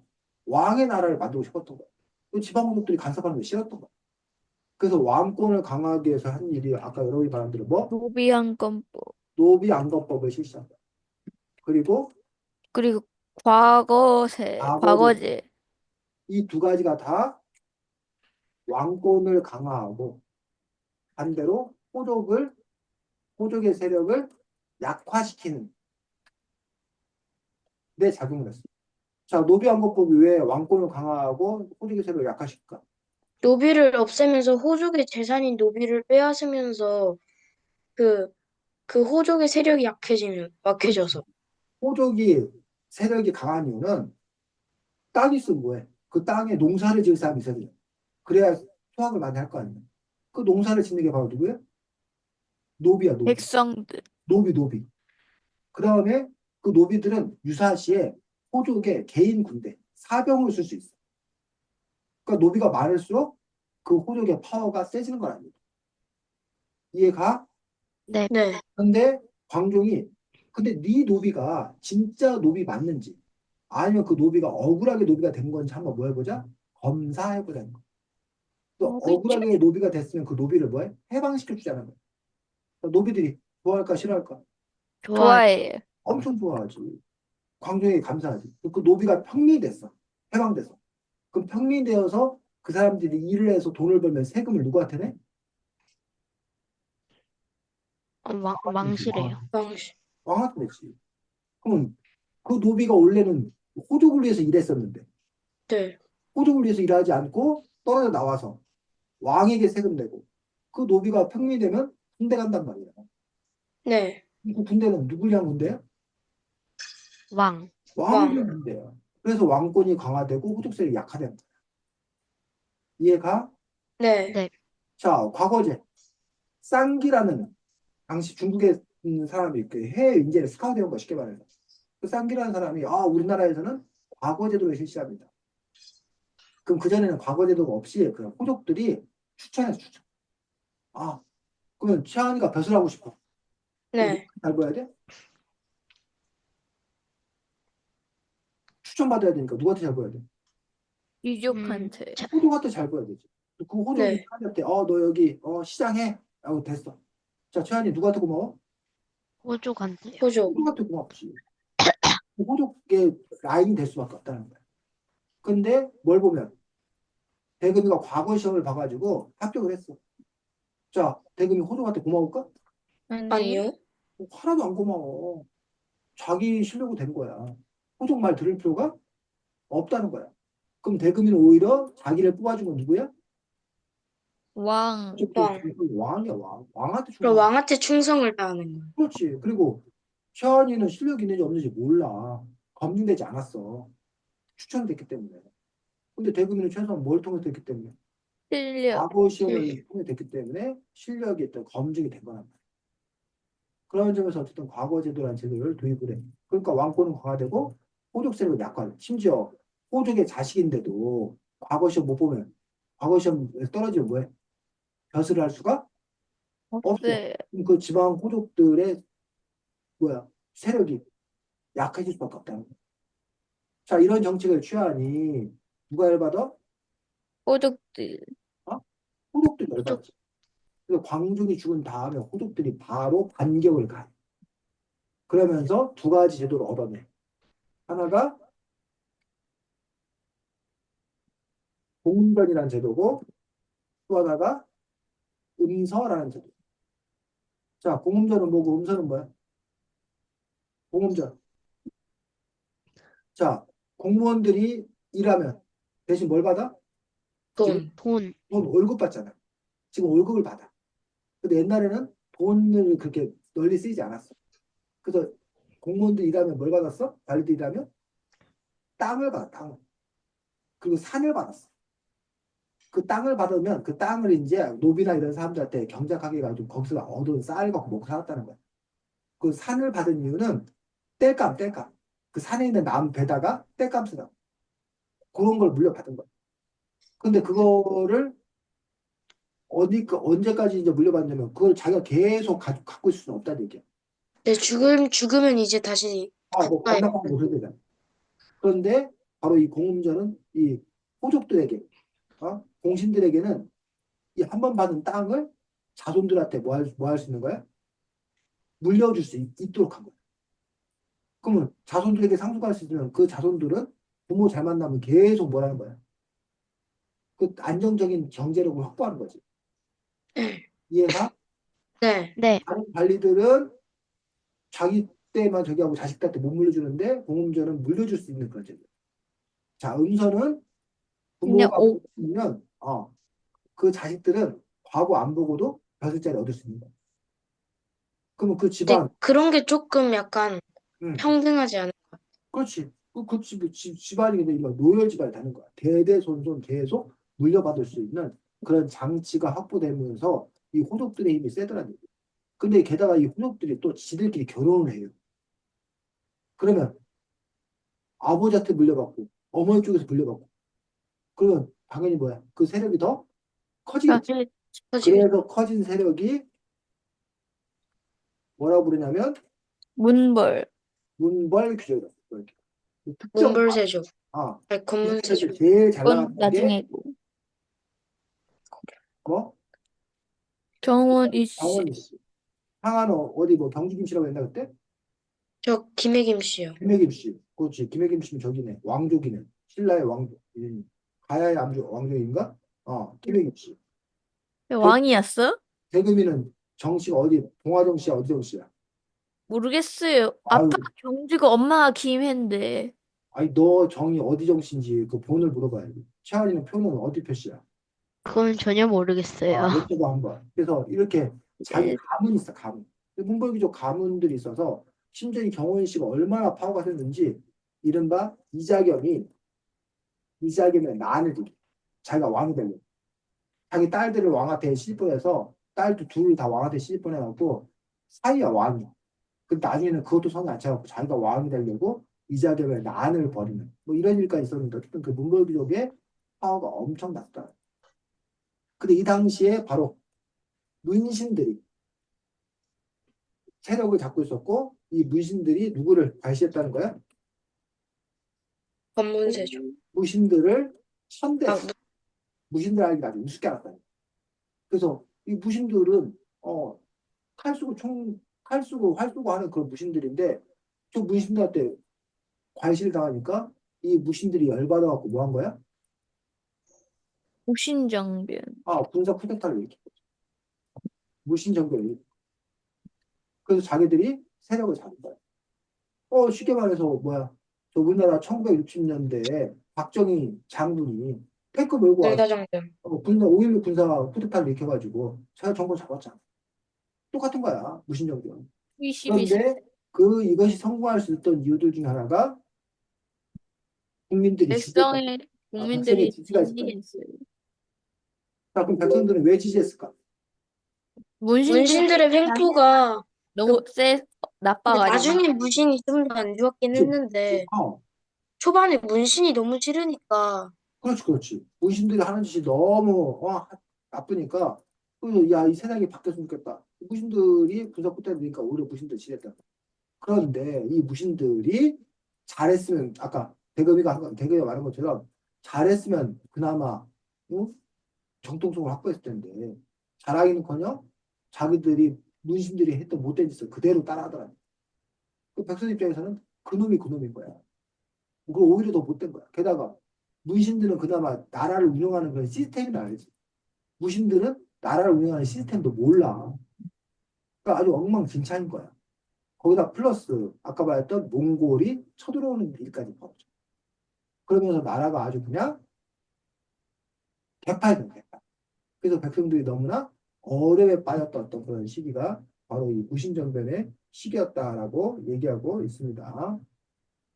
왕의 나라를 만들고 싶었던 거야. 그 지방국들이 간섭하는 게 싫었던 거야. 그래서 왕권을 강화하기 위해서 한 일이 아까 여러분이 말한 대로 뭐? 노비안건법. 노비안건법을 실시한다. 그리고 그리고 과거세, 과거제. 과거제. 이 두 가지가 다 왕권을 강화하고 반대로 호족의 세력을 약화시키는 데 작용을 했어. 자, 노비안건법이 왜 왕권을 강화하고 호족의 세력을 약화시킬까? 노비를 없애면서 호족의 재산인 노비를 빼앗으면서 그, 그 호족의 세력이 그렇지. 약해져서. 호족이 세력이 강한 이유는 땅이 있으면 뭐해? 그 땅에 농사를 지을 사람이 있어야 돼. 그래야 수확을 많이 할 거 아니야. 그 농사를 짓는 게 바로 누구야? 노비야, 노비. 백성들. 노비. 그 다음에 그 노비들은 유사시에 호족의 개인 군대, 사병을 쓸 수 있어. 그러니까 노비가 많을수록 그 호족의 파워가 세지는 건 아니야. 이해가? 네. 네. 근데 광종이 근데 네 노비가 진짜 노비 맞는지 아니면 그 노비가 억울하게 노비가 된 건지 한번 뭐 해보자? 검사해보자는 거야. 또 노비죠? 억울하게 노비가 됐으면 그 노비를 뭐해? 해방시켜 주자는 거야. 그러니까 노비들이 좋아할까 싫어할까? 좋아요. 좋아해요. 엄청 좋아하지. 광종에게 감사하지. 그 노비가 평민됐어. 해방돼서. 그럼 평민되어서 그 사람들이 일을 해서 돈을 벌면 세금을 누구한테 내? 왕실에요. 왕실. 왕한테 내지. 그럼 그 노비가 원래는 호족을 위해서 일했었는데 네. 호족을 위해서 일하지 않고 떨어져 나와서 왕에게 세금 내고 그 노비가 평민되면 군대 간단 말이야. 네. 그 군대는 누굴 위한 군대야? 왕. 왕을 왕. 위한 군대야. 그래서 왕권이 강화되고 호족세력이 약화되는 거야. 이해가? 네. 네. 자, 과거제. 쌍기라는 당시 중국에 있는 사람이 그 해외 인재를 스카우트해온 거 쉽게 말해서. 그 쌍기라는 사람이 우리나라에서는 과거제도를 실시합니다. 그럼 그전에는 과거제도가 없이 그냥 호족들이 추천해서 추천. 아, 그러면 최한이가 벼슬 하고 싶어. 그럼 네. 잘 보여야 돼? 추천받아야 되니까 누구한테 잘 보여야 돼? 유족한테. 호족한테 잘 보여야 되지. 그 호족이 네. 최한이한테 너 여기 시장해. 라고 됐어. 자, 최한이 누구한테 고마워? 호족한테요. 호족. 호족한테 고맙지. 그 호족의 라인이 될 수밖에 없다는 거야. 근데 뭘 보면 대금이가 과거 시험을 봐가지고 합격을 했어. 자, 대금이 호족한테 고마울까? 아니요? 아니요. 하나도 안 고마워. 자기 실력으로 된 거야. 호족 말 들을 필요가 없다는 거야. 그럼 대금이는 오히려 자기를 뽑아준 건 누구야? 왕. 호족도 왕. 왕이야, 왕. 왕한테 그럼 충성. 왕한테 충성을 다하는 거예요. 그렇지. 그리고 최한이는 실력이 있는지 없는지 몰라. 검증되지 않았어. 추천됐기 때문에. 근데 대금이는 최소한 뭘 통해서 됐기 때문에 실력. 과거 시험을 통해 됐기 때문에 실력이 있던 검증이 된 거란 말이야. 그런 점에서 어쨌든 과거 제도라는 제도를 도입을 해. 그러니까 왕권은 강화되고 호족 세력은 약화돼. 심지어 호족의 자식인데도 과거 시험 못 보면 과거 시험 떨어지면 뭐해? 벼슬을 할 수가 없어. 없어요. 그럼 그 지방 호족들의 세력이 약해질 수밖에 없다는 거야. 자, 이런 정책을 취하니 누가 열받아? 호족들. 어? 호족들이 호족. 열받지. 그래서 광종이 죽은 다음에 호족들이 바로 반격을 가해. 그러면서 두 가지 제도를 얻어내. 하나가 공운전이라는 제도고 또 하나가 음서라는 제도. 자, 공음전은 뭐고 음서는 뭐야? 공음전. 자, 공무원들이 일하면 대신 뭘 받아? 지금 돈. 돈. 돈 월급 받잖아. 지금 월급을 받아. 근데 옛날에는 돈을 그렇게 널리 쓰이지 않았어. 그래서 공무원들 일하면 뭘 받았어? 관리들 일하면 땅을 받아, 땅을. 그리고 산을 받았어. 그 땅을 받으면 그 땅을 이제 노비나 이런 사람들한테 경작하게 해가지고 거기서 얻은 쌀 갖고 먹고 살았다는 거야. 그 산을 받은 이유는 땔감. 그 산에 있는 나무 배다가 땔감 쓰다. 그런 걸 물려받은 거야. 근데 그거를 언제까지 이제 물려받냐면 그걸 자기가 계속 갖고 있을 수는 없다는 얘기야. 네, 죽으면 이제 다시 뭐 국가에. 반납하고 그래야 되잖아. 그런데 바로 이 공음전은 이 호족들에게, 공신들에게는 이 한 번 받은 땅을 자손들한테 뭐 할 수 있는 거야? 물려줄 수 있도록 한 거야. 그러면 자손들에게 상속할 수 있으면 그 자손들은 부모 잘 만나면 계속 뭐라는 거야? 그 안정적인 경제력을 확보하는 거지. 이해가? 네. 네, 다른 관리들은 자기 때만 저기 하고 자식들한테 못 물려주는데 공음전은 물려줄 수 있는 그런 제도. 자, 음선은 그냥 부모가 면 그 자식들은 과거 안 보고도 벼슬자리 얻을 수 있는 거야. 그러면 그 근데 집안, 그런 게 조금 약간 응, 평등하지 않아요? 그렇지. 집안이 근데 이거 노열 집안이 되는 거야. 대대손손 계속 물려받을 수 있는 그런 장치가 확보되면서 이 호족들의 힘이 세더라는 얘기야. 근데 게다가 이 호족들이 또 지들끼리 결혼을 해요. 그러면 아버지한테 물려받고 어머니 쪽에서 물려받고 그러면 당연히 뭐야? 그 세력이 더 커지겠지. 사실 그래서 커진 세력이 뭐라고 부르냐면 문벌. 문벌 규제다. 이렇게. 특정 문벌세조. 아, 아니, 이 건문세조. 중에서 제일 잘 그건 나가는 게 나중에고. 뭐? 정원 이씨. 강원이 씨. 상하는 어디 뭐 경주 김씨라고 했나 그때? 저 김혜김 씨요. 김해김 씨. 그렇지. 김해김 씨는 저기네. 왕족이네. 신라의 왕족. 가야의 왕족인가? 김해김 씨. 대, 왕이었어? 대금이는 정씨가 어디? 봉화정 씨야? 어디 정 씨야? 모르겠어요. 아유, 아빠가 경주고 엄마가 김해인데. 아니 너 정이 어디 정씨인지 그 본을 물어봐야지. 최한이는 표는 어디 표시야? 그건 전혀 모르겠어요. 여쭤봐 한번. 그래서 이렇게 자기 네. 가문이 있어, 가문. 문벌귀족 가문들이 있어서 심지어 이 경원 씨가 얼마나 파워가 셌는지 이른바 이자겸의 난을 이기. 자기가 왕이 되려고. 자기 딸들을 왕한테 시집보내서 딸도 둘 다 왕한테 시집보내갖고 사이야 왕이야. 그 나중에는 그것도 성에 안 차갖고 자기가 왕이 되려고 이자겸의 난을 벌이는 뭐 이런 일까지 있었는데 어쨌든 그 문벌귀족의 파워가 엄청났다. 근데 이 당시에 바로 문신들이 세력을 잡고 있었고 이 문신들이 누구를 발시했다는 거야? 건문세조. 무신들을 아, 천대했어. 무신들 알기 아주 우습게 알았다. 그래서 이 무신들은 칼 쓰고 활 쓰고 하는 그런 무신들인데 저 무신들한테 과시를 당하니까 이 무신들이 열받아갖고 뭐 한 거야? 오신정변. 군사 쿠데타를 일으킨 거죠. 무신 정변을 일으킨 거죠. 그래서 자기들이 세력을 잡은 거야. 쉽게 말해서 뭐야? 저 우리나라 1960년대에 박정희 장군이 탱크 몰고 와서 군사정변. 5.16 군사 쿠데타를 일으켜가지고 제가 정권 잡았잖아. 똑같은 거야. 무신정변. 22세. 그런데 이것이 성공할 수 있던 이유들 중에 하나가 국민들이 지지했다. 백성의 국민들이 지지가 있었다. 지지했어요. 자, 그럼 백성들은 왜 지지했을까? 문신들이 문신들의 횡포가 너무 근데 나빠가지고. 나중에 문신이 좀 더 안 좋았긴 그치? 했는데 어, 초반에 문신이 너무 싫으니까 그렇지. 무신들이 하는 짓이 너무 나쁘니까 야, 이 세상이 바뀌었으면 좋겠다. 무신들이 군사 쿠데타를 니까 오히려 무신들 지지했다. 그런데 이 무신들이 잘했으면 아까 대금이가 말한 것처럼 잘했으면 그나마 응? 정통성을 확보했을 텐데 잘하기는커녕 자기들이 문신들이 했던 못된 짓을 그대로 따라하더라고. 그 백성 입장에서는 그놈이 그놈인 거야. 그거 오히려 더 못된 거야. 게다가 문신들은 그나마 나라를 운영하는 그런 시스템이나 알지. 무신들은 나라를 운영하는 시스템도 몰라. 그러니까 아주 엉망진창인 거야. 거기다 플러스 아까 말했던 몽골이 쳐들어오는 일까지 벌어져. 그러면서 나라가 아주 그냥 개판이야, 개판. 그래서 백성들이 너무나 어려움에 빠졌던 어떤 그런 시기가 바로 이 무신정변의 시기였다라고 얘기하고 있습니다.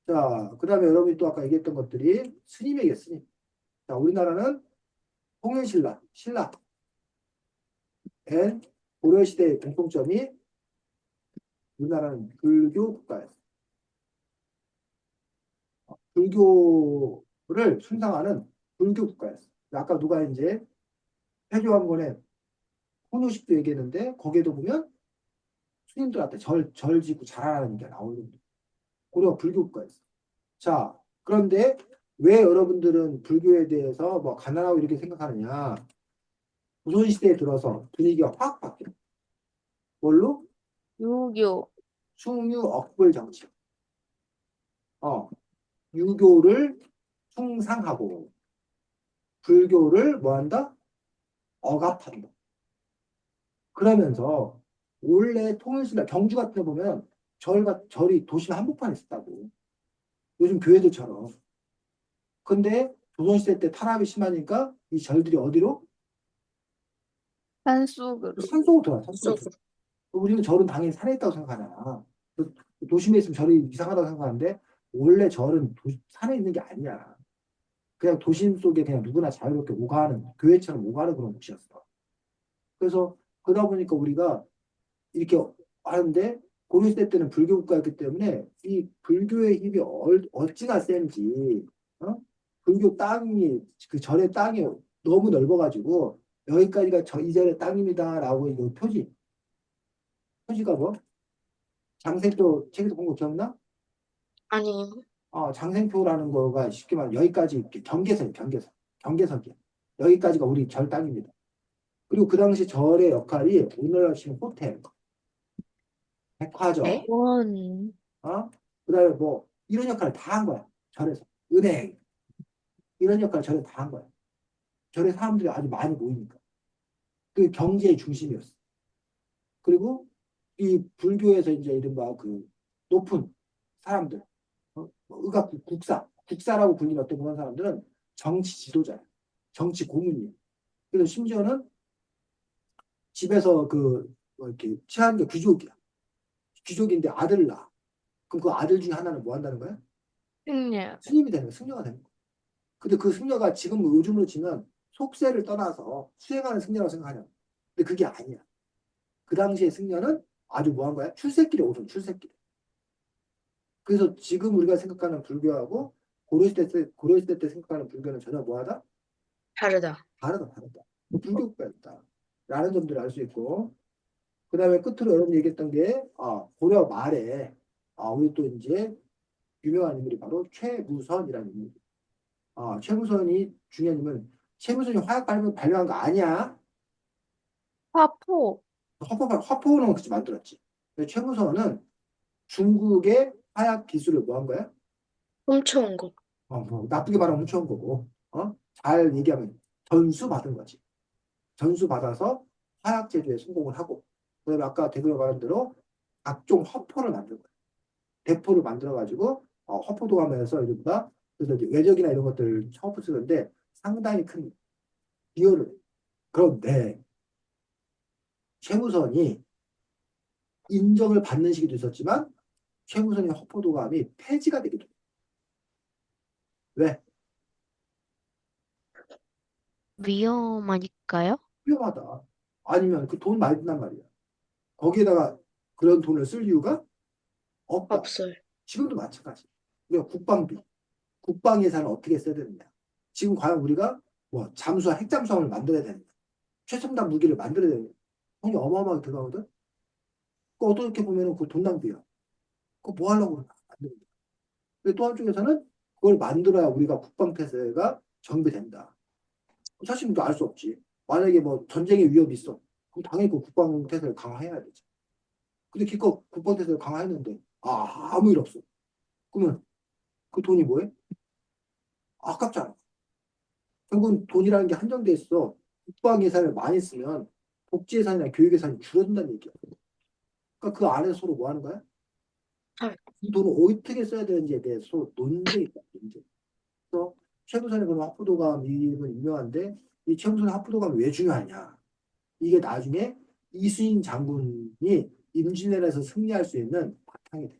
자, 그 다음에 여러분이 또 아까 얘기했던 것들이 스님에게 스님. 자, 우리나라는 통일신라, 앤 고려시대의 공통점이 우리나라는 불교 국가였어. 불교를 숭상하는 불교 국가였어. 아까 누가 이제 태교왕건의 홍요식도 얘기했는데 거기에도 보면 스님들한테 절 지고 잘하라는 게 나오는 고려 불교국가였어. 자, 그런데 왜 여러분들은 불교에 대해서 뭐 가난하고 이렇게 생각하느냐? 조선시대에 들어서 분위기가 확 바뀌어. 뭘로? 유교. 숭유억불 정치. 어, 유교를 숭상하고 불교를 뭐 한다? 억압한다. 그러면서 원래 통일신라 경주 같은 데 보면 절이 도심 한복판에 있었다고. 요즘 교회들처럼. 근데 조선시대 때 탄압이 심하니까 이 절들이 어디로? 산속으로. 산속으로 돌아요. 산속으로 돌아. 쏙. 우리는 절은 당연히 산에 있다고 생각하잖아. 도심에 있으면 절이 이상하다고 생각하는데 원래 절은 산에 있는 게 아니야. 그냥 도심 속에 그냥 누구나 자유롭게 오가는 교회처럼 오가는 그런 곳이었어. 그래서 그러다 보니까 우리가 이렇게 하는데 고려시대 때는 불교 국가였기 때문에 이 불교의 힘이 어찌나 센지 불교 땅이 그 절의 땅이 너무 넓어가지고 여기까지가 이 절의 땅입니다라고 이 표지가 뭐 장생표 책에서 본 거 기억나? 아니요. 장생표라는 거가 쉽게 말하면 여기까지 이렇게 경계석이야. 여기까지가 우리 절 땅입니다. 그리고 그 당시 절의 역할이 오늘날 치면 호텔, 백화점, 네? 원. 그다음에 뭐 이런 역할을 다 한 거야. 절에서 은행 이런 역할을 절에 다 한 거야. 절에 사람들이 아주 많이 모이니까 그 경제의 중심이었어. 그리고 이 불교에서 이제 이른바 그 높은 사람들, 뭐 의학 국사라고 불리는 어떤 그런 사람들은 정치 지도자야. 정치 고문이에요. 그래서 심지어는 집에서 뭐 이렇게 취하는 게 귀족이야. 귀족인데 아들을 낳아. 그럼 그 아들 중에 하나는 뭐 한다는 거야? 승려. 스님이 되는 거야. 승려가 되는 거야. 근데 그 승려가 지금 요즘으로 치면 속세를 떠나서 수행하는 승려라고 생각하냐. 근데 그게 아니야. 그 당시에 승려는 아주 뭐 한 거야? 출세길에 오른 출세길. 그래서 지금 우리가 생각하는 불교하고 고려시대 때 생각하는 불교는 전혀 뭐하다? 다르다. 다르다. 불교국가였다. 라는 점들을 알 수 있고, 그 다음에 끝으로 여러분이 얘기했던 게, 고려 말에, 우리 또 이제 유명한 인물이 바로 최무선이라는 인물. 최무선이 중요한 인물은, 최무선이 화약 발명한 거 아니야. 화포. 화포는 그치 만들었지. 근데 최무선은 중국의 화약 기술을 뭐 한 거야? 훔쳐온 거. 뭐 나쁘게 말하면 훔쳐온 거고, 잘 얘기하면 전수 받은 거지. 전수 받아서 화약 제조에 성공을 하고, 그다음에 아까 대표가 말한 대로 각종 화포를 만든 거예요. 대포를 만들어가지고 화포도감에서 이른바 그래서 이제 외적이나 이런 것들 화포 쓰는데 상당히 큰 기여를 해요. 그런데 최무선이 인정을 받는 시기도 있었지만 최무선의 화포도감이 폐지가 되기도 해요. 왜? 위험하니까요? 위험하다. 아니면 그 돈 많이 든단 말이야. 거기에다가 그런 돈을 쓸 이유가 없다. 없어요. 지금도 마찬가지. 우리가 국방비, 국방 예산을 어떻게 써야 되느냐. 지금 과연 우리가 뭐 핵잠수함을 만들어야 되느냐. 최첨단 무기를 만들어야 되느냐. 돈이 어마어마하게 들어가거든. 그 어떻게 보면은 그 돈 낭비야. 그거 뭐 하려고 그러나 안 됩니다. 근데 또 한쪽에서는 그걸 만들어야 우리가 국방태세가 정비된다. 사실 이거 알 수 없지. 만약에 뭐 전쟁의 위협이 있어. 그럼 당연히 그 국방태세를 강화해야 되지. 근데 기껏 국방태세를 강화했는데 아무 일 없어. 그러면 그 돈이 뭐해? 아깝잖아. 결국은 돈이라는 게 한정돼 있어. 국방 예산을 많이 쓰면 복지 예산이나 교육 예산이 줄어든다는 얘기야. 그러니까 그 안에서 서로 뭐 하는 거야? 헐. 이 돈을 어떻게 써야 되는지에 대해서 서로 논쟁이 있다. 논쟁. 그래서 최무선의 그런 화푸도감 이름은 유명한데 이 최무선의 화푸도감이 왜 중요하냐? 이게 나중에 이순신 장군이 임진왜란에서 승리할 수 있는 바탕이 돼.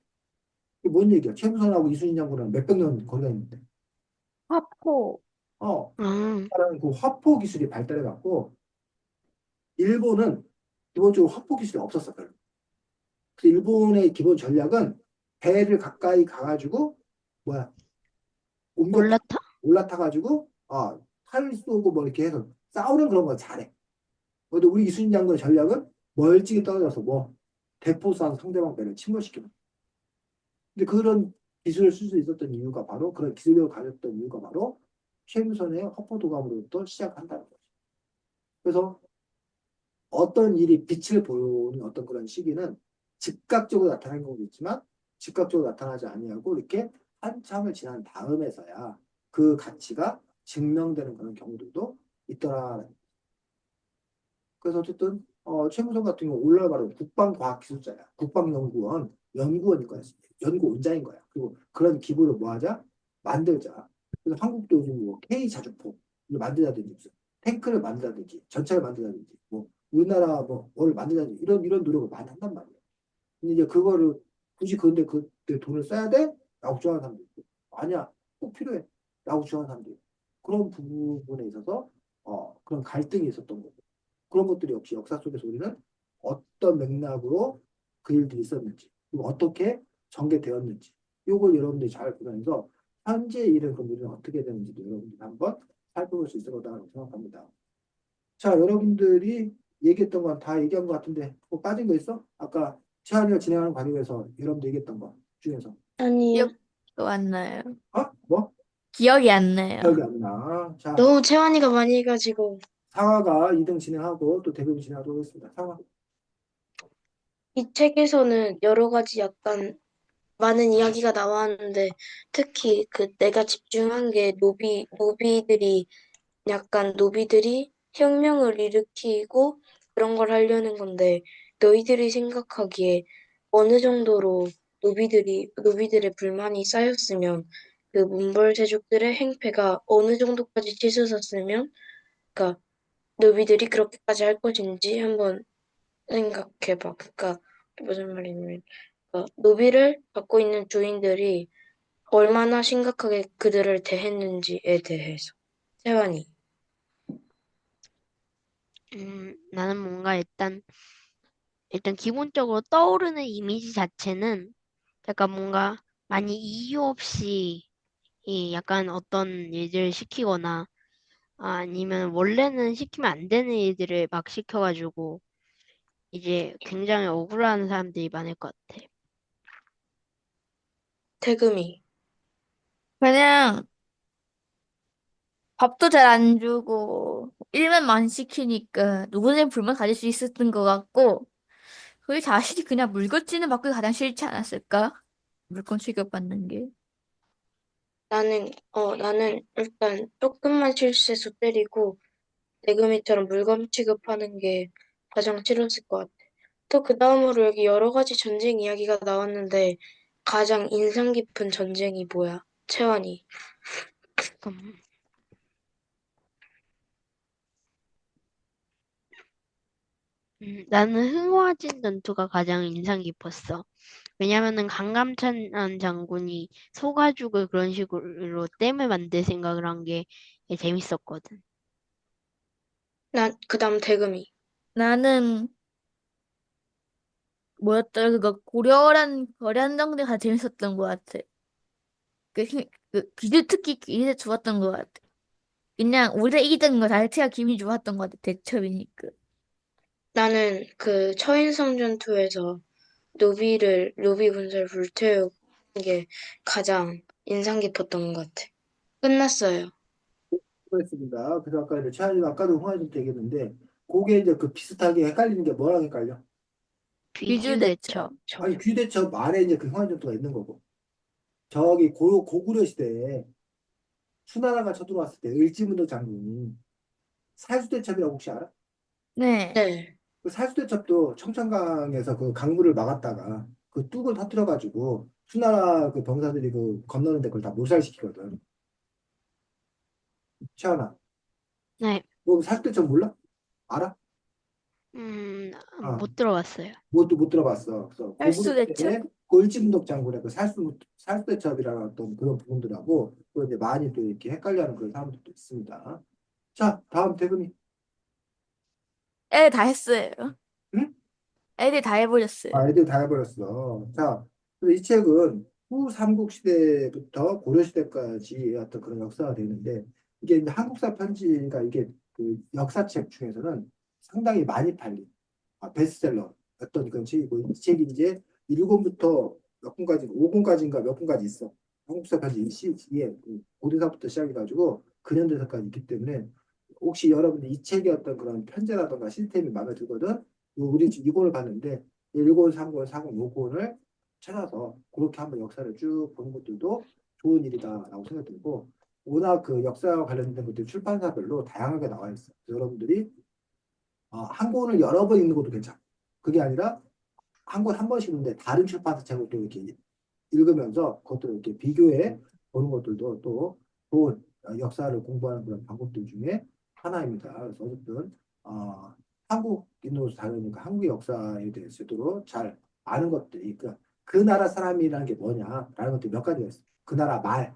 이게 뭔 얘기야? 최무선하고 이순신 장군은 몇백 년 거리가 있는데. 화포. 어, 아, 그 화포 기술이 발달해 갖고 일본은 기본적으로 확보 기술이 없었어, 별로. 그래서 일본의 기본 전략은 배를 가까이 가가지고, 뭐야, 옮겨 올라타? 올라타가지고, 탈 쏘고 뭐 이렇게 해서 싸우는 그런 거 잘해. 근데 우리 이순신 장군의 전략은 멀찍이 떨어져서 뭐 대포 쏴서 상대방 배를 침몰시키는. 근데 그런 기술을 쓸 수 있었던 이유가 바로 그런 기술력을 가졌던 이유가 바로 최무선의 허포도감으로부터 시작한다는 거죠. 그래서 어떤 일이 빛을 보는 어떤 그런 시기는 즉각적으로 나타나는 경우도 있지만 즉각적으로 나타나지 아니하고 이렇게 한참을 지난 다음에서야 그 가치가 증명되는 그런 경우들도 있더라. 그래서 어쨌든 최무선 같은 경우 올라 바로 국방과학기술자야. 국방연구원 연구원일 거야. 연구원장인 거야. 그리고 그런 기구를 뭐 하자? 만들자. 그래서 한국도 요즘 뭐 K 자주포 만들자든지 무슨 탱크를 만들자든지 전차를 만들자든지 뭐 우리나라 뭐를 만들자든지 이런 노력을 많이 한단 말이야. 근데 이제 그거를 굳이 그런데 그때 돈을 써야 돼? 라고 주장하는 사람도 있고 아니야 꼭 필요해 라고 주장하는 사람도 있고 그런 부분에 있어서 그런 갈등이 있었던 거고 그런 것들이 역시 역사 속에서 우리는 어떤 맥락으로 그 일들이 있었는지 그리고 어떻게 전개되었는지 이걸 여러분들이 잘 보면서 현재 일은 그럼 우리는 어떻게 되는지도 여러분들이 한번 살펴볼 수 있을 거다라고 생각합니다. 자, 여러분들이 얘기했던 건 다 얘기한 것 같은데 뭐 빠진 거 있어? 아까 채한이가 진행하는 과정에서 여러분들 얘기했던 거 중에서 아니요. 기억도 안 나요. 뭐? 기억이 안 나요. 기억이 안 나. 자, 너무 채환이가 많이 해가지고 상화가 2등 진행하고 또 대금이 진행하도록 하겠습니다. 상화. 이 책에서는 여러 가지 약간 많은 이야기가 나왔는데 특히 그 내가 집중한 게 노비들이 혁명을 일으키고 그런 걸 하려는 건데 너희들이 생각하기에 어느 정도로 노비들의 불만이 쌓였으면 그 몬골세족들의 행패가 어느 정도까지 치솟았으면 그러니까 노비들이 그렇게까지 할 것인지 한번 생각해봐. 그러니까 무슨 말이냐면 그러니까 노비를 갖고 있는 주인들이 얼마나 심각하게 그들을 대했는지에 대해서. 세환이. 나는 뭔가 일단 기본적으로 떠오르는 이미지 자체는 약간 뭔가 많이 이유 없이 이 약간 어떤 일들을 시키거나 아니면 원래는 시키면 안 되는 일들을 막 시켜가지고 이제 굉장히 억울해하는 사람들이 많을 것 같아. 태금이. 그냥 밥도 잘 안 주고 일만 많이 시키니까 누구나 불만 가질 수 있었던 것 같고 그 자신이 그냥 물건지는 받고 가장 싫지 않았을까? 물건 취급받는 게. 나는 일단 조금만 실수해서 때리고 내금이처럼 물건 취급하는 게 가장 싫었을 것 같아. 또 그 다음으로 여기 여러 가지 전쟁 이야기가 나왔는데 가장 인상 깊은 전쟁이 뭐야? 채원이. 그럼, 나는 흥화진 전투가 가장 인상 깊었어. 왜냐면은 강감찬 장군이 소가죽을 그런 식으로 댐을 만들 생각을 한 게 재밌었거든. 그다음 대금이. 나는 뭐였더라 그거 고려란 정도가 재밌었던 것 같아. 그 기술 특히 기술에 좋았던 것 같아. 그냥 우리가 이기던 거 자체가 기분이 좋았던 것 같아. 대첩이니까. 나는 그 처인성 전투에서 노비 군사를 불태우는 게 가장 인상 깊었던 것 같아. 끝났어요. 수고했습니다. 그래서 아까 이제 채한이가 아까도 흥화전투 얘기했는데 그게 이제 그 비슷하게 헷갈리는 게 뭐랑 헷갈려? 귀주대첩. 아니 귀대첩 말에 이제 그 흥화전투가 있는 거고 저기 고구려 시대에 수나라가 쳐들어왔을 때 을지문덕 장군이 살수대첩이라고 혹시 알아? 네. 네. 그 살수대첩도 청천강에서 그 강물을 막았다가 그 뚝을 터뜨려가지고 수나라 그 병사들이 그 건너는데 그걸 다 몰살시키거든. 최하나, 네, 너 살수대첩 몰라? 알아? 아, 못 들어봤어요. 못 들어봤어. 그래서 고구려 헬스 대첩? 시대에 그 을지문덕 장군의 그 살수대첩이라는 어떤 그런 부분들하고 또 이제 많이 또 이렇게 헷갈려하는 그런 사람들도 있습니다. 자, 다음 대금이. 애들 다 했어요. 응? 애들 다 해버렸어요. 애들 다 해버렸어. 자, 그래서 이 책은 후 삼국시대부터 고려시대까지 어떤 그런 역사가 되는데, 이게 이제 한국사 편지가 이게 그 역사책 중에서는 상당히 많이 팔린 베스트셀러였던 그런 책이고 이 책이 이제 1권부터 몇 권까지 5권까지인가 몇 권까지 있어. 한국사 편지 시에 고대사부터 시작해가지고 근현대사까지 있기 때문에 혹시 여러분들 이 책의 어떤 그런 편제라든가 시스템이 마음에 들거든 우리 지금 2권을 봤는데 1권, 3권, 4권, 5권을 찾아서 그렇게 한번 역사를 쭉 보는 것들도 좋은 일이다라고 생각이 들고 워낙 그 역사와 관련된 것들이 출판사별로 다양하게 나와 있어. 여러분들이 한 권을 여러 번 읽는 것도 괜찮아. 그게 아니라 한 권 한 번씩 읽는데 다른 출판사 책을 또 이렇게 읽으면서 그것들을 이렇게 비교해 보는 것들도 또 좋은 역사를 공부하는 그런 방법들 중에 하나입니다. 그래서 어쨌든 한국인으로서 다르니까 한국의 역사에 대해서 제대로 잘 아는 것들이 그 나라 사람이라는 게 뭐냐라는 것들이 몇 가지가 있어요. 그 나라 말,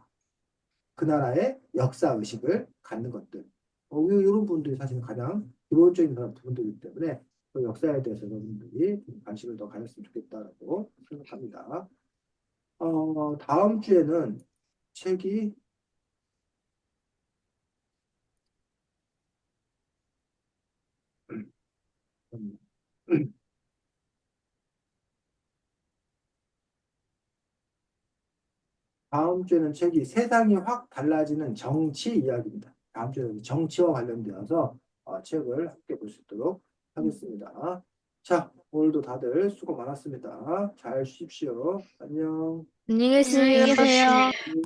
그 나라의 역사 의식을 갖는 것들. 이런 분들이 사실 가장 기본적인 그런 부분들이기 때문에 그 역사에 대해서 여러분들이 좀 관심을 더 가졌으면 좋겠다라고 생각합니다. 다음 주에는 책이 음, 다음 주에는 책이 세상이 확 달라지는 정치 이야기입니다. 다음 주에는 정치와 관련되어서 책을 함께 볼 수 있도록 하겠습니다. 자, 오늘도 다들 수고 많았습니다. 잘 쉬십시오. 안녕. 안녕히 안녕히 계세요. 계세요.